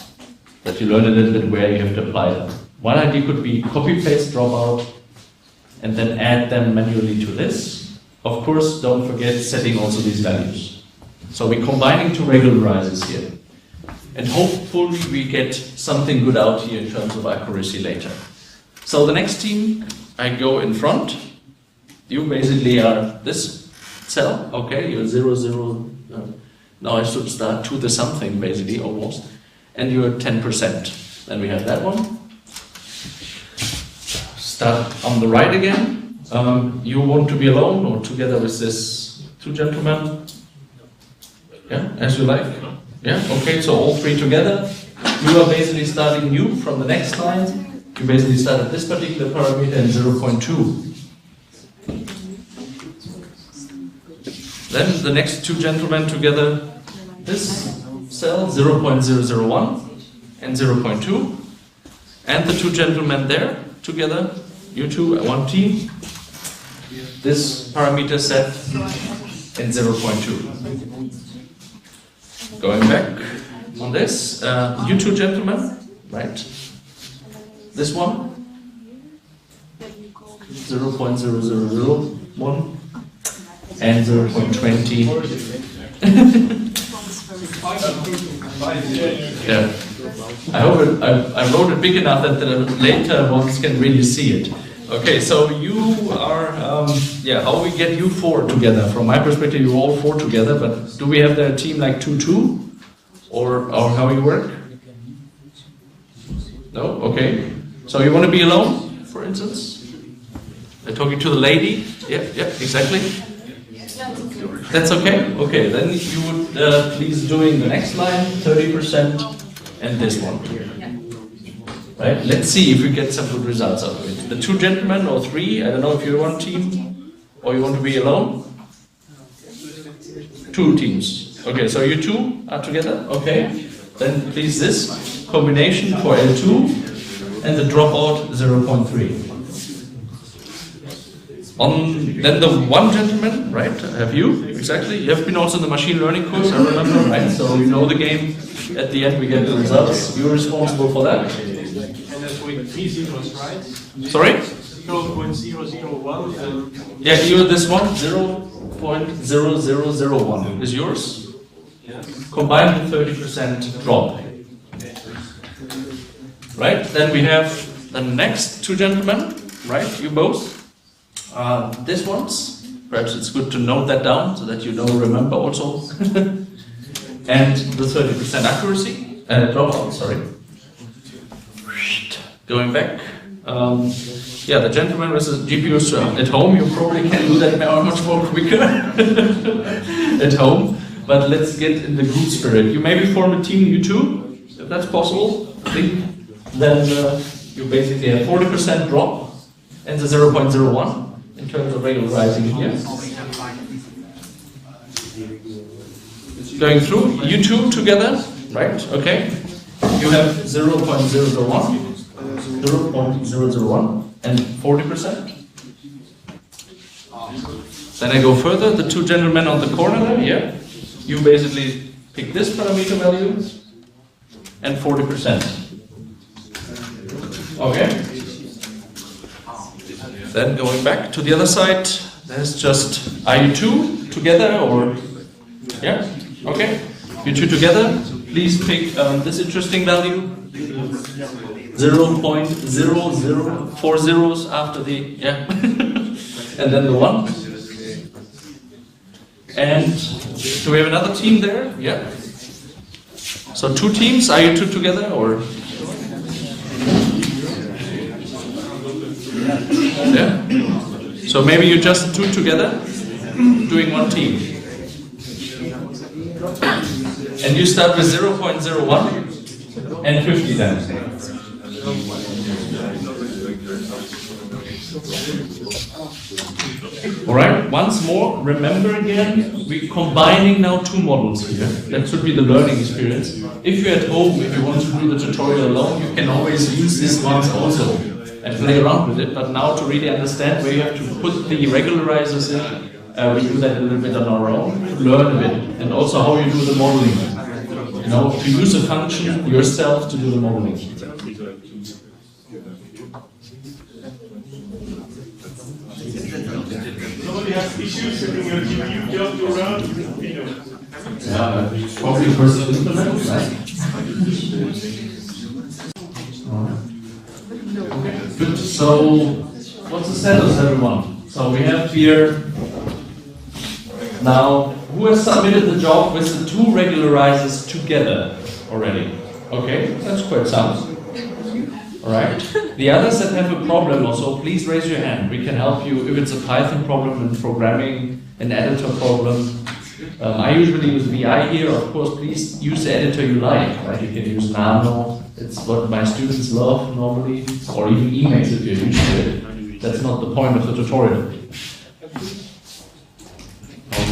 That you learn a little bit where you have to apply them. One idea could be copy-paste dropout and then add them manually to this. Of course, don't forget setting also these values. So we're combining two regularizers here. And hopefully we get something good out here in terms of accuracy later. So the next team, I go in front. You basically are this cell, okay, you're 0, 0, now I should start to the something, basically, almost, and you're 10%. Then we have that one. Start on the right again. You want to be alone or together with this two gentlemen? Yeah, as you like. Yeah, okay, so all three together. You are basically starting new from the next line. You basically start at this particular parameter in 0.2. Then the next two gentlemen together, this cell 0.001 and 0.2, and the two gentlemen there together, you two, one team, this parameter set in 0.2. Going back on this, you two gentlemen, right? This one, 0.0001 and 0.20. Yeah. I hope I wrote it big enough that the later ones can really see it. Okay, so you are, how we get you four together? From my perspective, you're all four together, but do we have the team like 2-2? Or how you work? No? Okay. So you want to be alone, for instance? I'm talking to the lady? Yeah, exactly. That's okay? Okay, then you would please doing the next line, 30%, and this one. Right? Let's see if we get some good results out of it. The two gentlemen or three, I don't know if you're one team or you want to be alone. Two teams. Okay, so you two are together? Okay. Then please this combination for L2 and the dropout 0.3. Then the one gentleman, right? Have you? Exactly. You have been also in the machine learning course, I remember, right? So you know the game. At the end we get the results. You're responsible for that. And that's with 3 zeros, right? Sorry? 0.001. Yeah, you're this one, 0.0001 is yours. Combined with 30% drop. Right? Then we have the next two gentlemen, right? You both. This one's, perhaps it's good to note that down so that you don't remember also. And the 30% accuracy, dropout, sorry. Going back. The gentleman with the GPUs at home, you probably can do that much more quicker at home. But let's get in the group spirit. You maybe form a team, you two, if that's possible. I think then you basically have 40% drop and the 0.01 in terms of regularizing here. Going through, you two together, right? Okay. You have 0.001, 0.001 and 40%. Then I go further, the two gentlemen on the corner there, yeah. You basically pick this parameter value and 40%. Okay. Then going back to the other side, there's just, are you two together or, yeah, okay. You two together, please pick this interesting value, 0.0040 zeros after the, yeah, and then the 1. And do we have another team there? Yeah. So two teams, are you two together or? Yeah. So maybe you just two together doing one team. And you start with 0.01 and 50 then. Alright, once more, remember again, we're combining now two models here. That should be the learning experience. If you're at home, if you want to do the tutorial alone, you can always use these ones also and play around with it. But now to really understand where you have to put the regularizers in, we do that a little bit on our own, to learn a bit. And also how you do the modeling. You know, to use a function yourself to do the modeling. Nobody has issues setting your GPU job to run? Yeah, probably first implement, right? Okay, good. So, what's the status, everyone? So we have here now who has submitted the job with the two regularizers together already. Okay, that's quite sound. Alright. The others that have a problem also, please raise your hand. We can help you if it's a Python problem in programming, an editor problem. I usually use VI here. Of course, please use the editor you like. Right? You can use Nano. It's what my students love normally, or even Emacs if you're used to it. That's not the point of the tutorial.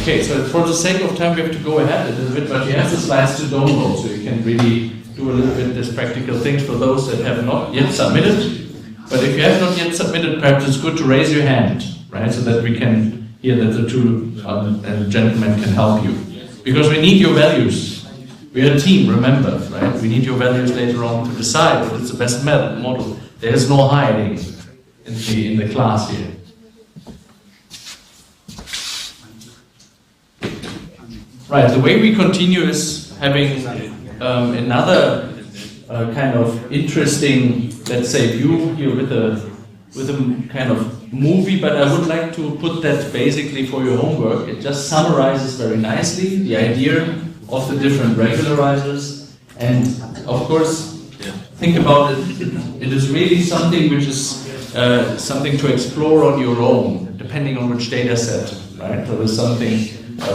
Okay, so for the sake of time, we have to go ahead a little bit, but you have the slides to download, so you can really do a little bit this practical things for those that have not yet submitted. But if you have not yet submitted, perhaps it's good to raise your hand, right, so that we can hear that the two gentlemen can help you. Because we need your values. We are a team, remember, right? We need your values later on to decide what is the best model. There's no hiding in the class here. Right, the way we continue is having another kind of interesting, let's say, view here with a kind of movie, but I would like to put that basically for your homework. It just summarizes very nicely the idea of the different regularizers, and of course, think about it. It is really something which is something to explore on your own, depending on which data set, right? So there's something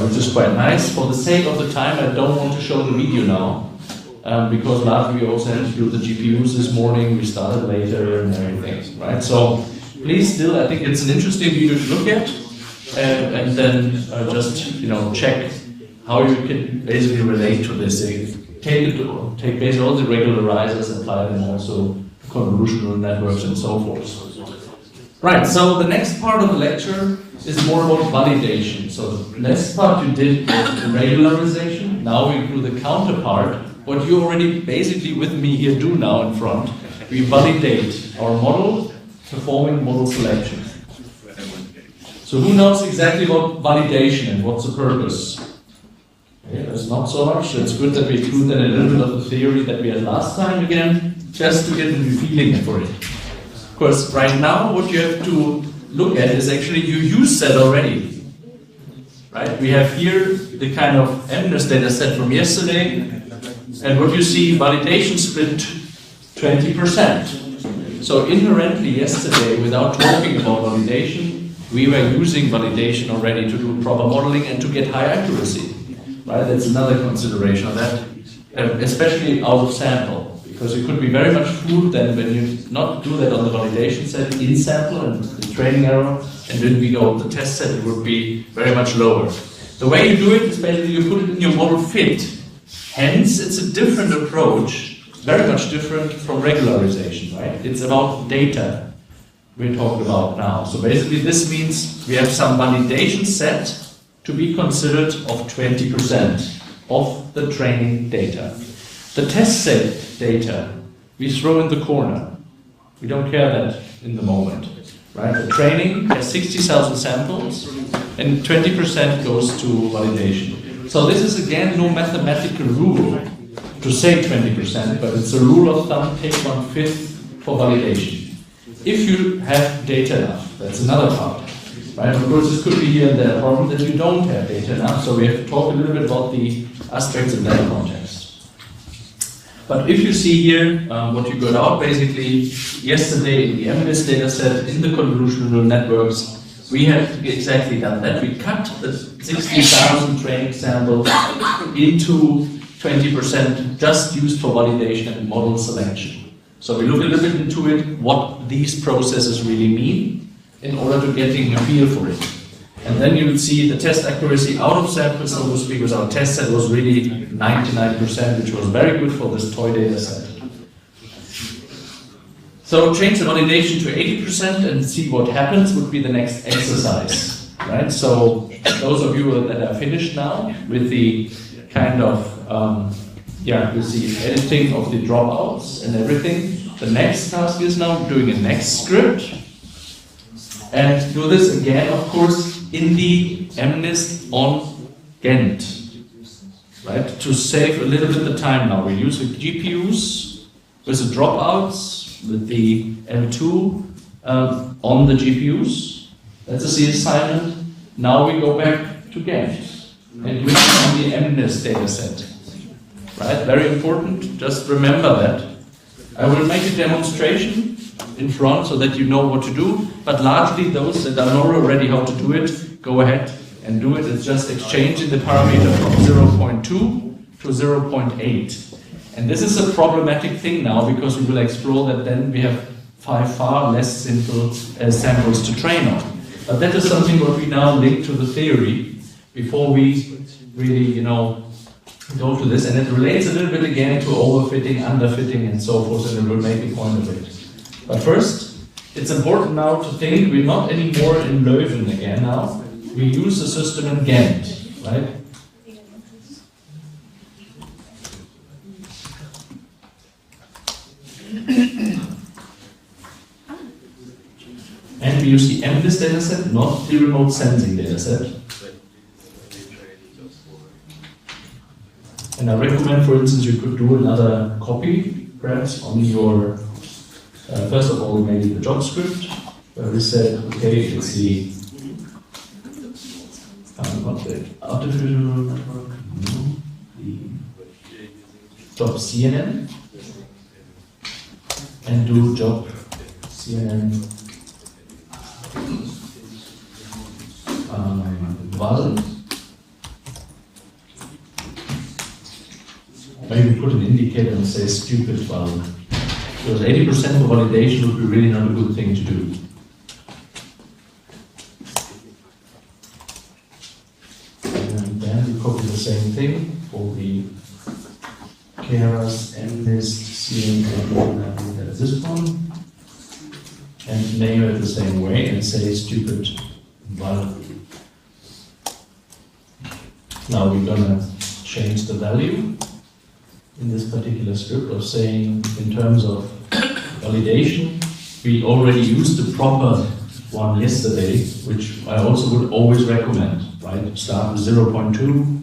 which is quite nice. For the sake of the time, I don't want to show the video now, because last we also had to do the GPUs this morning, we started later and everything, right? So please still, I think it's an interesting video to look at, and then just, check how you can basically relate to this. Take basically all the regularizers, apply them also to convolutional networks and so forth. Right, so the next part of the lecture is more about validation. So the next part you did was the regularization. Now we do the counterpart. What you already basically with me here do now in front. We validate our model, performing model selection. So who knows exactly what validation and what's the purpose? Okay, that's not so much. It's good that we include then a little bit of the theory that we had last time again, just to get a new feeling for it. Of course, right now what you have to look at is actually you use that already. Right? We have here the kind of MNIST data set from yesterday, and what you see, validation split 20%. So inherently yesterday, without talking about validation, we were using validation already to do proper modeling and to get high accuracy. Right? That's another consideration of that, especially out of sample. Because you could be very much fooled then when you not do that on the validation set in sample and the training error, and when we go on the test set, it would be very much lower. The way you do it is basically you put it in your model fit. Hence, it's a different approach, very much different from regularization, right? It's about data we're talking about now. So basically this means we have some validation set to be considered of 20% of the training data. The test set data we throw in the corner. We don't care that in the moment, right? The training has 60,000 samples and 20% goes to validation. So this is again no mathematical rule to say 20%, but it's a rule of thumb, take 1/5 for validation. If you have data enough, that's another part, right? Of course, this could be here and there a problem that you don't have data enough, so we have to talk a little bit about the aspects in that context. But if you see here what you got out, basically, yesterday in the MNIST data set, in the convolutional neural networks, we have exactly done that. We cut the 60,000 training samples into 20% just used for validation and model selection. So we look a little bit into it, what these processes really mean, in order to getting a feel for it. And then you will see the test accuracy out of sample, so to speak, with our test set was really 99%, which was very good for this toy data set. So change the validation to 80% and see what happens would be the next exercise, right? So those of you that are finished now with the kind of, with the editing of the dropouts and everything, the next task is now doing a next script and do this again, of course, in the MNIST on Ghent, right? To save a little bit of time now. We use the GPUs with the dropouts, with the M2 on the GPUs, That's a C assignment. Now we go back to Gent and use it on the MNIST dataset. Right? Very important. Just remember that. I will make a demonstration in front so that you know what to do, but largely those that are not already how to do it, go ahead and do it. It's just exchanging the parameter from 0.2 to 0.8. And this is a problematic thing now because we will explore that then we have far less simple samples to train on. But that is something what we now link to the theory before we really, go to this. And it relates a little bit again to overfitting, underfitting, and so forth, and it will make a point of it. But first, it's important now to think we're not anymore in Leuven again now. We use the system in Ghent, right? And we use the MNIST dataset, not the remote sensing dataset. And I recommend, for instance, you could do another copy, perhaps, on your, first of all, maybe the job script, where we said, okay, it's the artificial network, the job CNN, and do job CNN val. Maybe put an indicator and say stupid val. Because 80% of validation would be really not a good thing to do. And then we copy the same thing for the Keras, MNIST, CNN, that's this one. And name it the same way and say stupid val. Now we're gonna change the value in this particular script of saying in terms of validation, we already used the proper one yesterday, which I also would always recommend, right? Start with 0.2.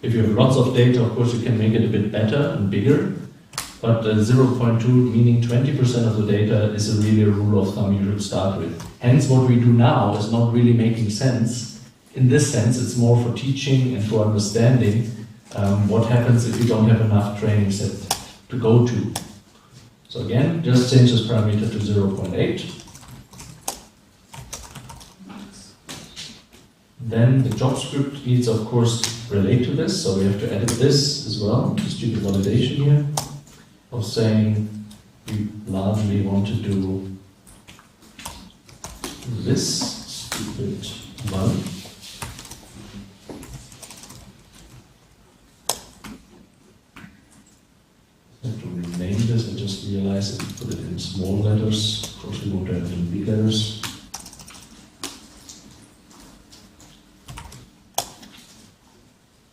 If you have lots of data, of course you can make it a bit better and bigger, but 0.2 meaning 20% of the data is really a rule of thumb you should start with. Hence what we do now is not really making sense. In this sense, it's more for teaching and for understanding what happens if you don't have enough training set to go to. So again, just change this parameter to 0.8. Then the job script needs, of course, relate to this, so we have to edit this as well, the stupid validation here, of saying we largely want to do this stupid val. I have to rename this. I just realized that we put it in small letters. Of course, we want to have it in big letters.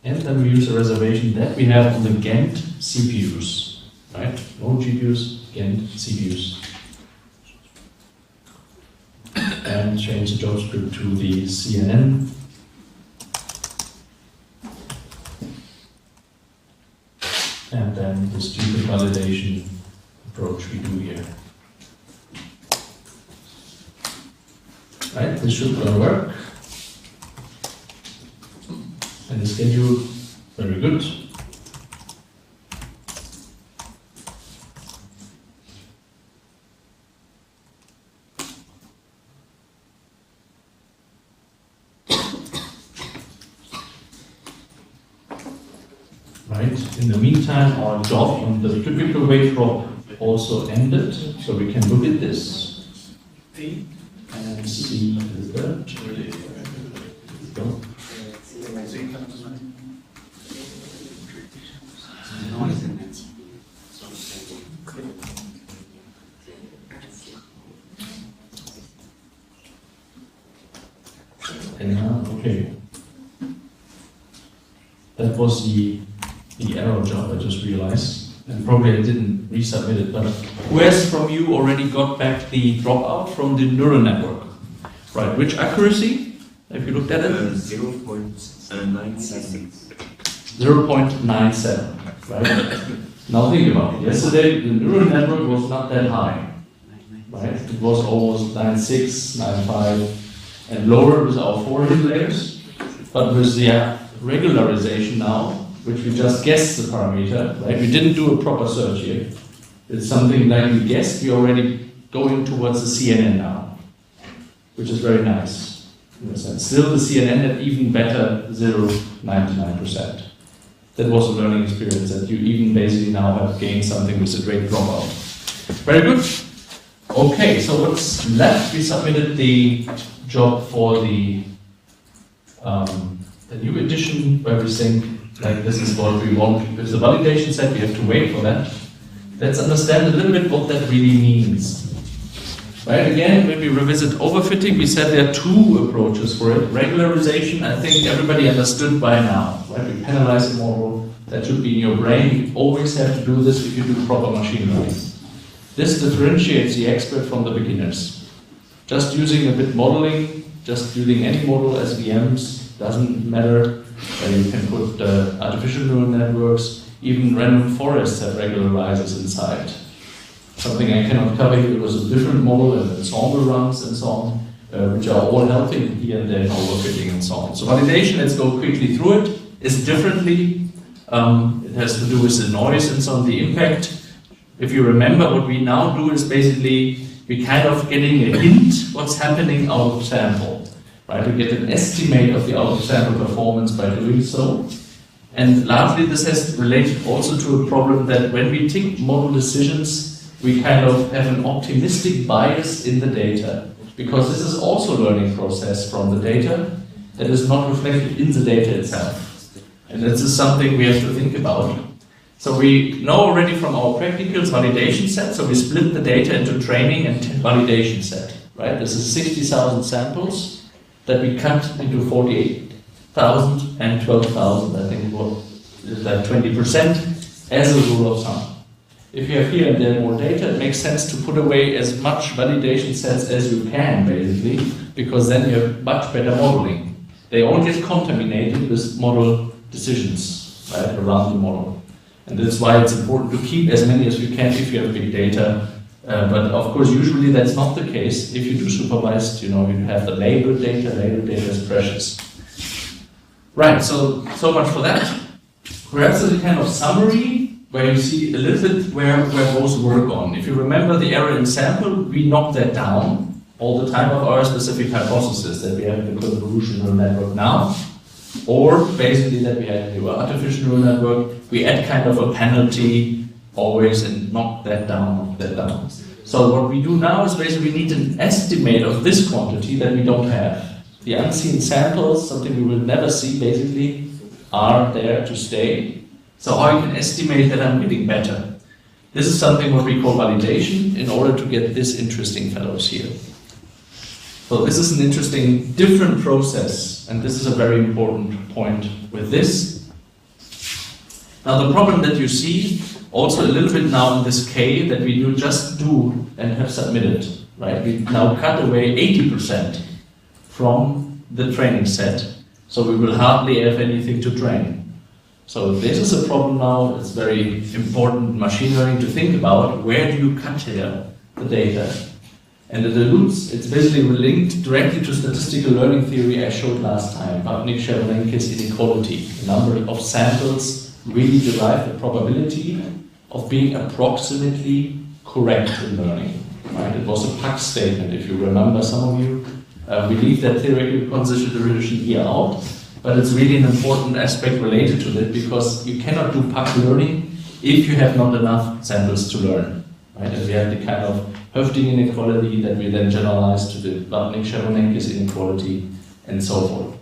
And then we use a reservation that we have on the Ghent CPUs, right? No GPUs, Ghent CPUs. And change the job script to the CNN. And then the stupid validation approach we do here. Right, this should gonna work. And the schedule, very good. Right, in the meantime, our job on the typical weight drop also ended, so we can look at this and see that. Go. Okay. That was the error job I just realized, and probably I didn't resubmit it, but who has from you already got back the dropout from the neural network? Right, which accuracy? Have you looked at it? 0.97. 0.97, right? Now think about it. Yesterday, the neural network was not that high, right? It was almost 96, 95. and lower with our forwarding layers. But with the regularization now, which we just guessed the parameter, right? We didn't do a proper search here. It's something like we guessed, we're already going towards the CNN now, which is very nice in a sense. Still the CNN had even better 0.99%. That was a learning experience that you even basically now have gained something with a great dropout. Very good. Okay, so what's left? We submitted the job for the new edition where we think like this is what we want. With the validation set, we have to wait for that. Let's understand a little bit what that really means. Right, again, when we revisit overfitting, we said there are two approaches for it. Regularization, I think everybody understood by now. Right? We penalize a model, that should be in your brain. You always have to do this if you do proper machine learning. This differentiates the expert from the beginners. Just using a bit modeling, just using any model as VMs, doesn't matter. You can put artificial neural networks, even random forests have regularizers inside. Something I cannot cover here, it was a different model and ensemble runs and so on, which are all helping here and there in overfitting and so on. So validation, let's go quickly through it, is differently. It has to do with the noise and so on, the impact. If you remember, what we now do is basically we kind of getting a hint what's happening out of sample. Right? We get an estimate of the out of sample performance by doing so. And largely this has related also to a problem that when we take model decisions, we kind of have an optimistic bias in the data, because this is also a learning process from the data that is not reflected in the data itself. And this is something we have to think about. So we know already from our practicals validation set, so we split the data into training and validation set. Right? This is 60,000 samples that we cut into 48,000 and 12,000, I think is like 20% as a rule of thumb. If you have here and there more data, it makes sense to put away as much validation sets as you can, basically, because then you have much better modeling. They all get contaminated with model decisions, right, around the model. And that's why it's important to keep as many as you can if you have big data. But of course, usually that's not the case. If you do supervised, you have the labeled data is precious. Right, so much for that. Perhaps as a kind of summary, where you see a little bit where both work on. If you remember the error in sample, we knocked that down all the time of our specific hypothesis that we have in the convolutional neural network now, or basically that we have a new artificial neural network. We add kind of a penalty always and knock that down. So what we do now is basically we need an estimate of this quantity that we don't have. The unseen samples, something we will never see basically, are there to stay. So how you can estimate that I'm getting better. This is something what we call validation in order to get this interesting fellows here. So this is an interesting, different process, and this is a very important point with this. Now the problem that you see, also a little bit now in this K, that we just do and have submitted, right? We now cut away 80% from the training set, so we will hardly have anything to train. So this is a problem now. It's very important machine learning to think about where do you cut here the data. And it's basically linked directly to statistical learning theory I showed last time, Babnik-Chervonenkis inequality. The number of samples really derive the probability of being approximately correct in learning. Right? It was a PAC statement, if you remember, some of you believe that theoretical consideration here out. But it's really an important aspect related to that, because you cannot do PAC learning if you have not enough samples to learn. Right? And we have the kind of Höfting inequality that we then generalize to the Babnik-Chervonenkis inequality and so forth.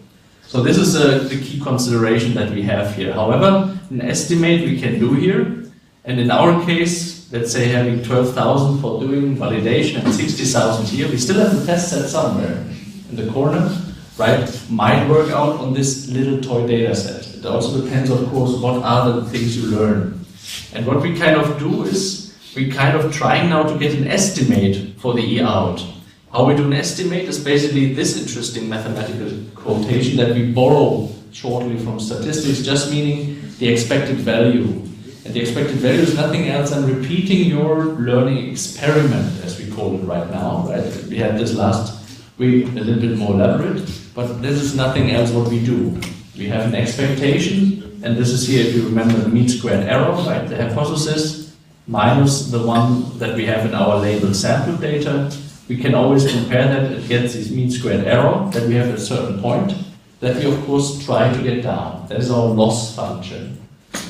So this is the key consideration that we have here. However, an estimate we can do here, and in our case, let's say having 12,000 for doing validation and 60,000 here, we still have a test set somewhere in the corner. Right, might work out on this little toy data set. It also depends, of course, what are the things you learn. And what we kind of do is, we kind of trying now to get an estimate for the E out. How we do an estimate is basically this interesting mathematical quotation that we borrow shortly from statistics, just meaning the expected value. And the expected value is nothing else than repeating your learning experiment, as we call it right now. Right? We had this last We a little bit more elaborate, but this is nothing else what we do. We have an expectation, and this is here, if you remember, the mean squared error, right? The hypothesis minus the one that we have in our labeled sample data. We can always compare that against this mean squared error that we have at a certain point, that we of course try to get down. That is our loss function,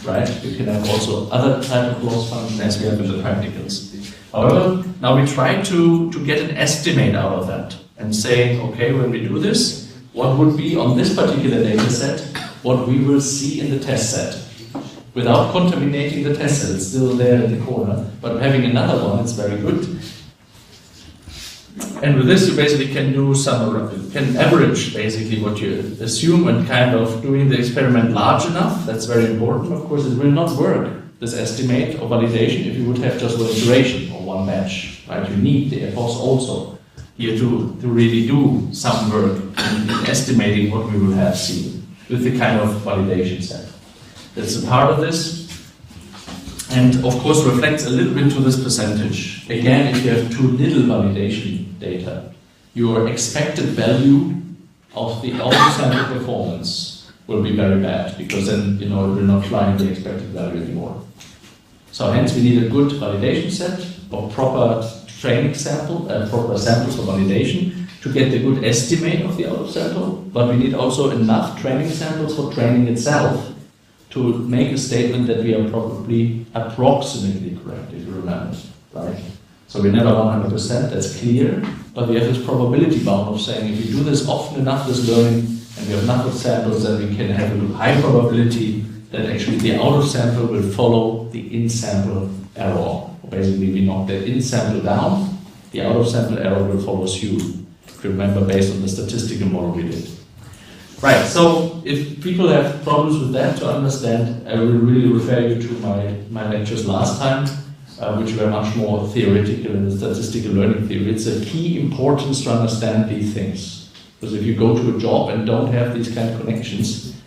right? We can have also other type of loss function as we have in the practicals. However, now we try to get an estimate out of that and say, okay, when we do this, what would be on this particular data set, what we will see in the test set. Without contaminating the test set, it's still there in the corner, but having another one, it's very good. And with this, you basically can do can average basically what you assume and kind of doing the experiment large enough. That's very important. Of course, it will not work, this estimate or validation, if you would have just one iteration or one match, right? You need the FOS also here to really do some work in estimating what we will have seen with the kind of validation set. That's a part of this. And of course reflects a little bit to this percentage. Again, if you have too little validation data, your expected value of the auto-sample performance will be very bad, because then it will not fly in the expected value anymore. So hence we need a good validation set of proper training proper samples for validation to get a good estimate of the auto-sample, but we need also enough training samples for training itself to make a statement that we are probably approximately correct, if you remember, right? So we're never 100%, that's clear, but we have this probability bound of saying if we do this often enough, this learning, and we have enough of samples, then we can have a high probability that actually the out-of-sample will follow the in-sample error. Basically, we knock the in-sample down, the out-of-sample error will follow suit, if you remember, based on the statistical model we did. Right, so if people have problems with that to understand, I will really refer you to my lectures last time, which were much more theoretical in the statistical learning theory. It's a key importance to understand these things. Because if you go to a job and don't have these kind of connections,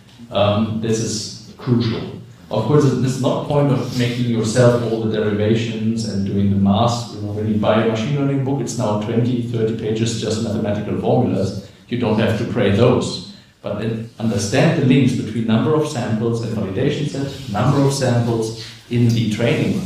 this is crucial. Of course, it's not a point of making yourself all the derivations and doing the math. When you buy a machine learning book, it's now 20, 30 pages, just mathematical formulas. You don't have to pray those. But then understand the links between number of samples and validation set, number of samples in the training,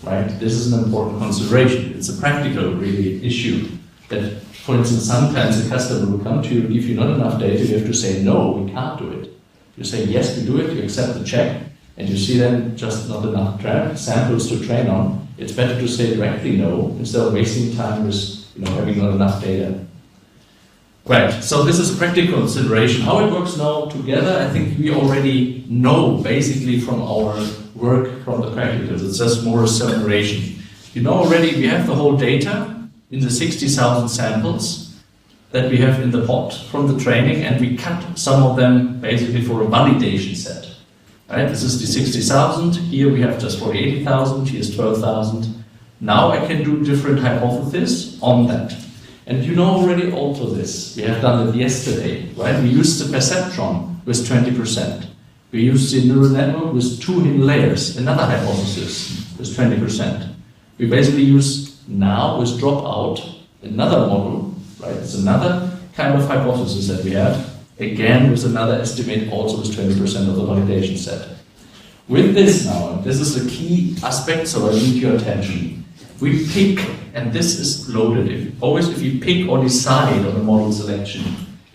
right? This is an important consideration. It's a practical, really, issue that, for instance, sometimes a customer will come to you and give you not enough data, you have to say, no, we can't do it. You say, yes, we do it, you accept the check, and you see then just not enough samples to train on. It's better to say directly no, instead of wasting time with having not enough data. Right, so this is a practical consideration. How it works now together, I think we already know basically from our work from the practicals. It's just more a summation. You know already we have the whole data in the 60,000 samples that we have in the pot from the training, and we cut some of them basically for a validation set. Right, this is the 60,000, here we have just 80,000, here's 12,000. Now I can do different hypotheses on that. And you know already also this, we have done it yesterday, right? We used the perceptron with 20%. We used the neural network with 2 hidden layers, another hypothesis with 20%. We basically use now with dropout, another model, right? It's another kind of hypothesis that we have, again with another estimate also with 20% of the validation set. With this now, and this is the key aspect, so I need your attention. We pick, and this is loaded, if you pick or decide on a model selection,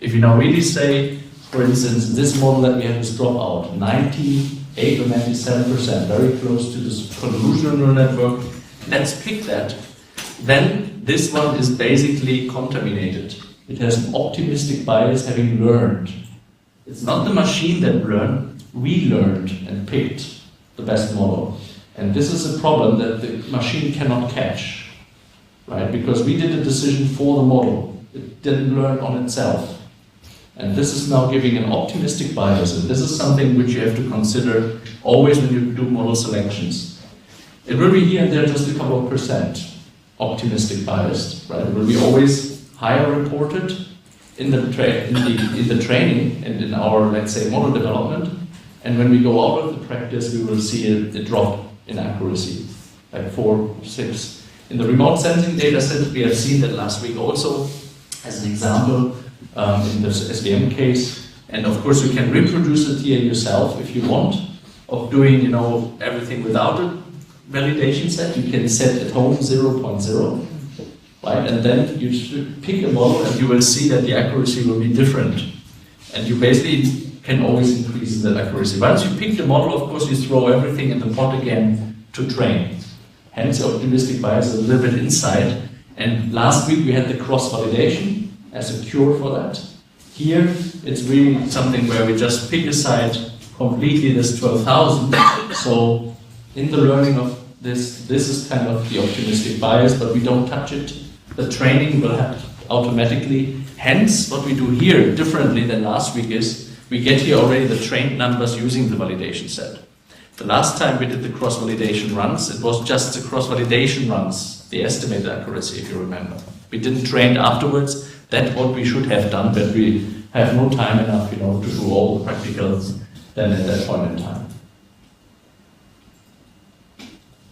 if you now really say, for instance, this model that we have is dropout, 98 or 97%, very close to this convolutional neural network, let's pick that, then this one is basically contaminated. It has an optimistic bias having learned. It's not the machine that learned, we learned and picked the best model. And this is a problem that the machine cannot catch, right? Because we did a decision for the model. It didn't learn on itself. And this is now giving an optimistic bias, and this is something which you have to consider always when you do model selections. It will be here and there just a couple of percent optimistic biased, right? It will be always higher reported in the training and in our, let's say, model development. And when we go out of the practice, we will see a drop in accuracy, like 4, 6. In the remote sensing data set, we have seen that last week also, as an example in this SVM case. And of course, you can reproduce it here yourself if you want, of doing, you know, everything without a validation set. You can set at home 0.0, right? And then you should pick a model and you will see that the accuracy will be different. And you basically can always increase the accuracy. Once you pick the model, of course, you throw everything in the pot again to train. Hence, the optimistic bias is a little bit inside. And last week we had the cross-validation as a cure for that. Here, it's really something where we just pick aside completely this 12,000. So, in the learning of this is kind of the optimistic bias, but we don't touch it. The training will happen automatically. Hence, what we do here differently than last week is we get here already the trained numbers using the validation set. The last time we did the cross-validation runs, it was just the cross-validation runs, the estimated accuracy, if you remember. We didn't train afterwards. That's what we should have done, but we have no time enough, you know, to do all the practicals then at that point in time.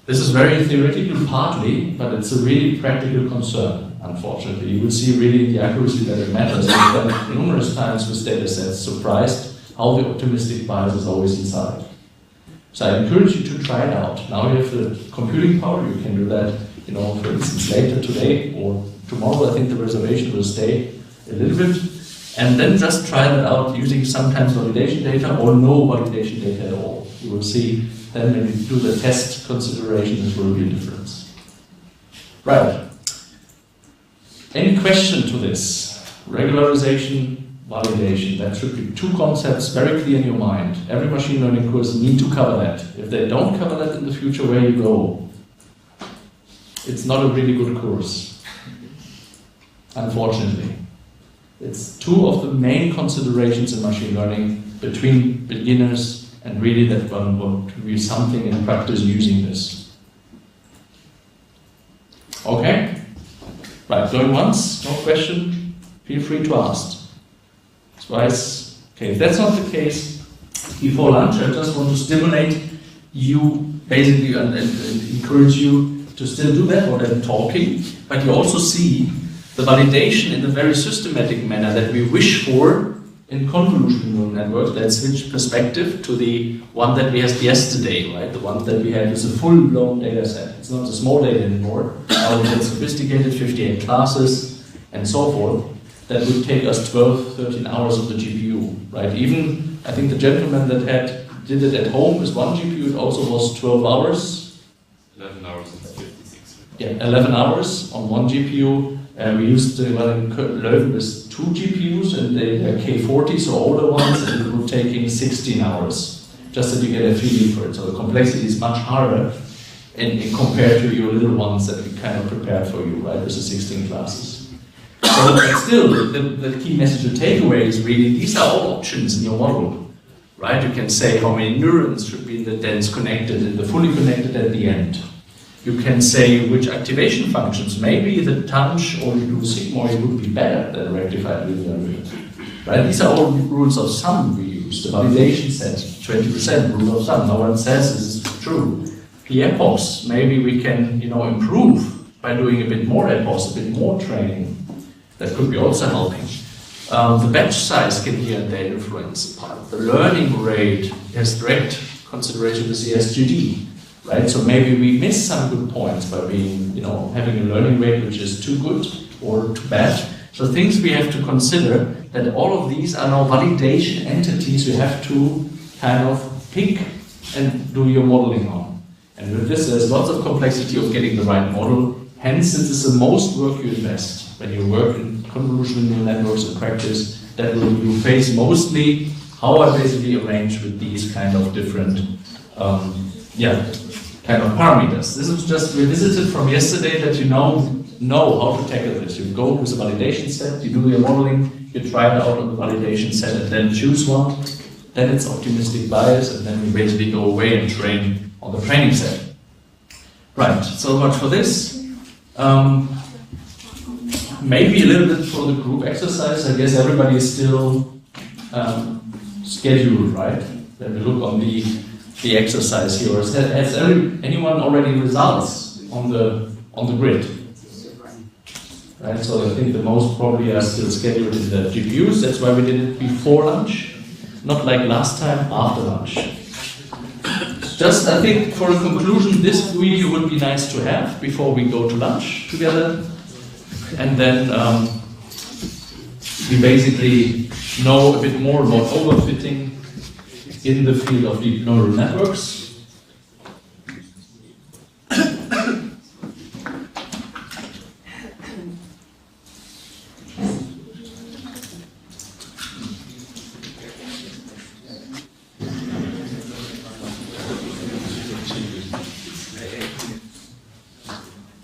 This is very theoretical partly, but it's a really practical concern, unfortunately. You will see really the accuracy that it matters. We've done it numerous times with datasets, surprised how the optimistic bias is always inside. So I encourage you to try it out. Now you have the computing power, you can do that, you know, for instance, later today or tomorrow. I think the reservation will stay a little bit. And then just try that out using sometimes validation data or no validation data at all. You will see then when you do the test considerations, there will be a difference. Right. Any question to this? Regularization, validation. That should be two concepts very clear in your mind. Every machine learning course need to cover that. If they don't cover that in the future, where you go? It's not a really good course, unfortunately. It's two of the main considerations in machine learning between beginners and really that one will be something in practice using this. Okay? Right, going once, no question, feel free to ask. Twice. Okay, if that's not the case, before lunch I just want to stimulate you basically and encourage you to still do that what I'm talking, but you also see the validation in a very systematic manner that we wish for in convolutional neural networks. Let's switch perspective to the one that we had yesterday, right? The one that we had is a full-blown data set. It's not a small data anymore. Now we get sophisticated 58 classes and so forth. That would take us 12, 13 hours of the GPU, right? Even, I think the gentleman that did it at home is one GPU, it also was 12 hours. 11 hours and 56. Yeah, 11 hours on one GPU. We used the one in Leuven with two GPUs, and they're K40, so older ones, and it would taking 16 hours, just that you get a feeling for it. So the complexity is much harder in compared to your little ones that we kind of prepared for you, right, with the 16 classes. So, but still, the key message to take away is really, these are all options in your model, right? You can say how many neurons should be in the dense connected and the fully connected at the end. You can say which activation functions, maybe the tanh or you do sigmoid would be better than rectified linear rate. Right? These are all rules of thumb we use. The validation set, 20% rule of thumb. No one says this is true. The epochs, maybe we can, you know, improve by doing a bit more epochs, a bit more training. That could be also helping. The batch size can here and there influence part. The learning rate has direct consideration with the SGD. Right, so maybe we miss some good points by being, you know, having a learning rate which is too good or too bad. So things we have to consider, that all of these are now validation entities you have to kind of pick and do your modeling on. And with this, there's lots of complexity of getting the right model. Hence, this is the most work you invest when you work in convolutional neural networks in practice. That will you face mostly how I basically arrange with these kind of different kind of parameters. This is just revisited from yesterday that you know how to tackle this. You go with a validation set, you do your modeling, you try it out on the validation set and then choose one. Then it's optimistic bias and then you basically go away and train on the training set. Right, so much for this. Maybe a little bit for the group exercise. I guess everybody is still scheduled, right? When we look on the exercise here. Has anyone already results on the grid? Right? So I think the most probably are still scheduled in the GPUs. That's why we did it before lunch, not like last time after lunch. Just, I think, for a conclusion, this video would be nice to have before we go to lunch together. And then we basically know a bit more about overfitting in the field of deep neural networks.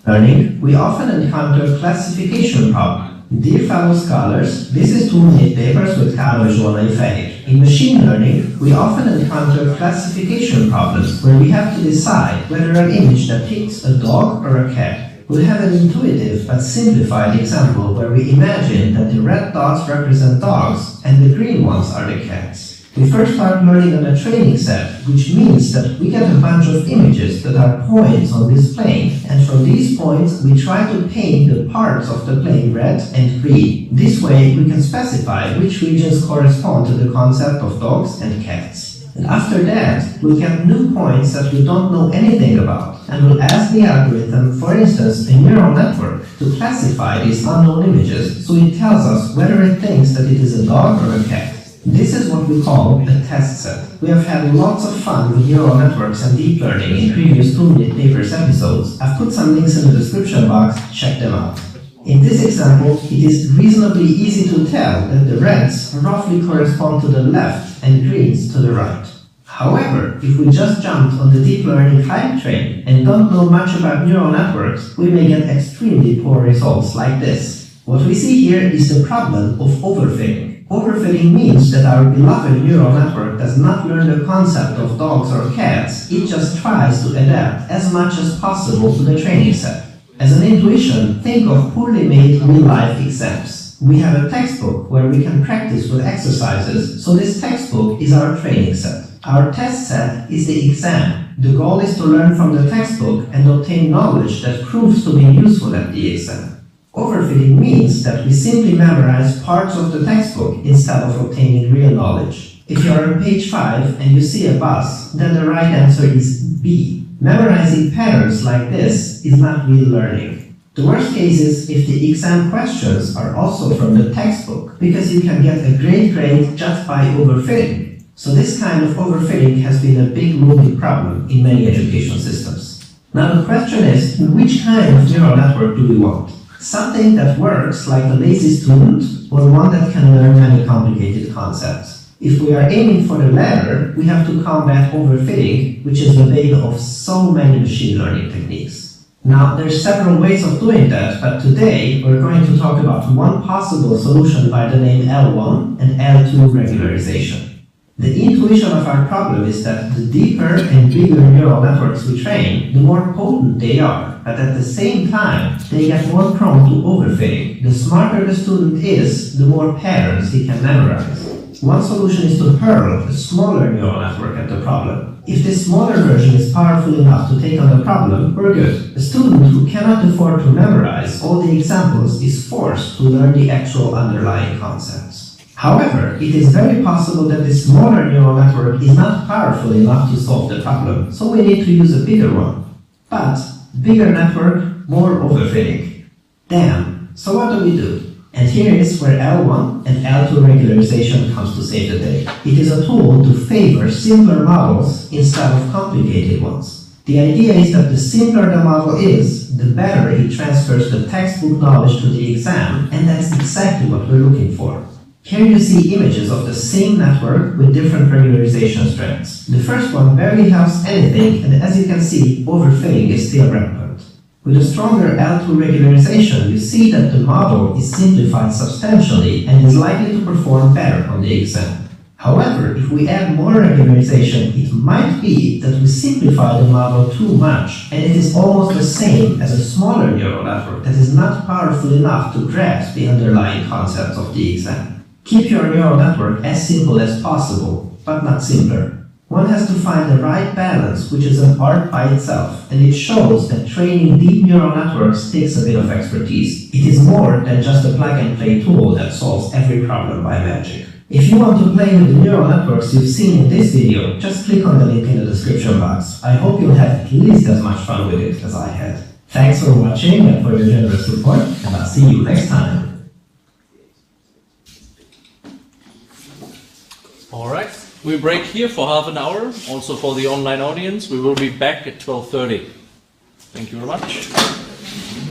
Learning, we often encounter classification problems. Dear fellow scholars, this is 2-minute papers with Convolutional Neural Network. In machine learning, we often encounter classification problems where we have to decide whether an image depicts a dog or a cat. We'll have an intuitive but simplified example where we imagine that the red dots represent dogs and the green ones are the cats. We first start learning on a training set, which means that we get a bunch of images that are points on this plane, and from these points we try to paint the parts of the plane red and green. This way we can specify which regions correspond to the concept of dogs and cats. And after that, we'll get new points that we don't know anything about, and we'll ask the algorithm, for instance a neural network, to classify these unknown images so it tells us whether it thinks that it is a dog or a cat. This is what we call a test set. We have had lots of fun with neural networks and deep learning in previous 2-minute papers episodes. I've put some links in the description box, check them out. In this example, it is reasonably easy to tell that the reds roughly correspond to the left and greens to the right. However, if we just jumped on the deep learning hype train and don't know much about neural networks, we may get extremely poor results like this. What we see here is the problem of overfitting. Overfitting means that our beloved neural network does not learn the concept of dogs or cats, it just tries to adapt as much as possible to the training set. As an intuition, think of poorly made real-life exams. We have a textbook where we can practice with exercises, so this textbook is our training set. Our test set is the exam. The goal is to learn from the textbook and obtain knowledge that proves to be useful at the exam. Overfitting means that we simply memorize parts of the textbook instead of obtaining real knowledge. If you are on page 5 and you see a bus, then the right answer is B. Memorizing patterns like this is not real learning. The worst case is if the exam questions are also from the textbook, because you can get a great grade just by overfitting. So this kind of overfitting has been a big looming problem in many education systems. Now the question is, which kind of neural network do we want? Something that works like a lazy student, or one that can learn many complicated concepts. If we are aiming for the latter, we have to combat overfitting, which is the bane of so many machine learning techniques. Now, there's several ways of doing that, but today we're going to talk about one possible solution by the name L1 and L2 regularization. The intuition of our problem is that the deeper and bigger neural networks we train, the more potent they are, but at the same time, they get more prone to overfitting. The smarter the student is, the more patterns he can memorize. One solution is to hurl a smaller neural network at the problem. If this smaller version is powerful enough to take on the problem, we're good. A student who cannot afford to memorize all the examples is forced to learn the actual underlying concepts. However, it is very possible that this smaller neural network is not powerful enough to solve the problem, so we need to use a bigger one. But, bigger network, more overfitting. Damn, so what do we do? And here is where L1 and L2 regularization comes to save the day. It is a tool to favor simpler models instead of complicated ones. The idea is that the simpler the model is, the better it transfers the textbook knowledge to the exam, and that's exactly what we're looking for. Here you see images of the same network with different regularization strengths. The first one barely helps anything, and as you can see, overfitting is still rampant. With a stronger L2 regularization, you see that the model is simplified substantially and is likely to perform better on the exam. However, if we add more regularization, it might be that we simplify the model too much, and it is almost the same as a smaller neural network that is not powerful enough to grasp the underlying concepts of the exam. Keep your neural network as simple as possible, but not simpler. One has to find the right balance, which is an art by itself, and it shows that training deep neural networks takes a bit of expertise. It is more than just a plug-and-play tool that solves every problem by magic. If you want to play with the neural networks you've seen in this video, just click on the link in the description box. I hope you'll have at least as much fun with it as I had. Thanks for watching and for your generous support, and I'll see you next time. All right, we break here for half an hour. Also for the online audience, we will be back at 12:30. Thank you very much.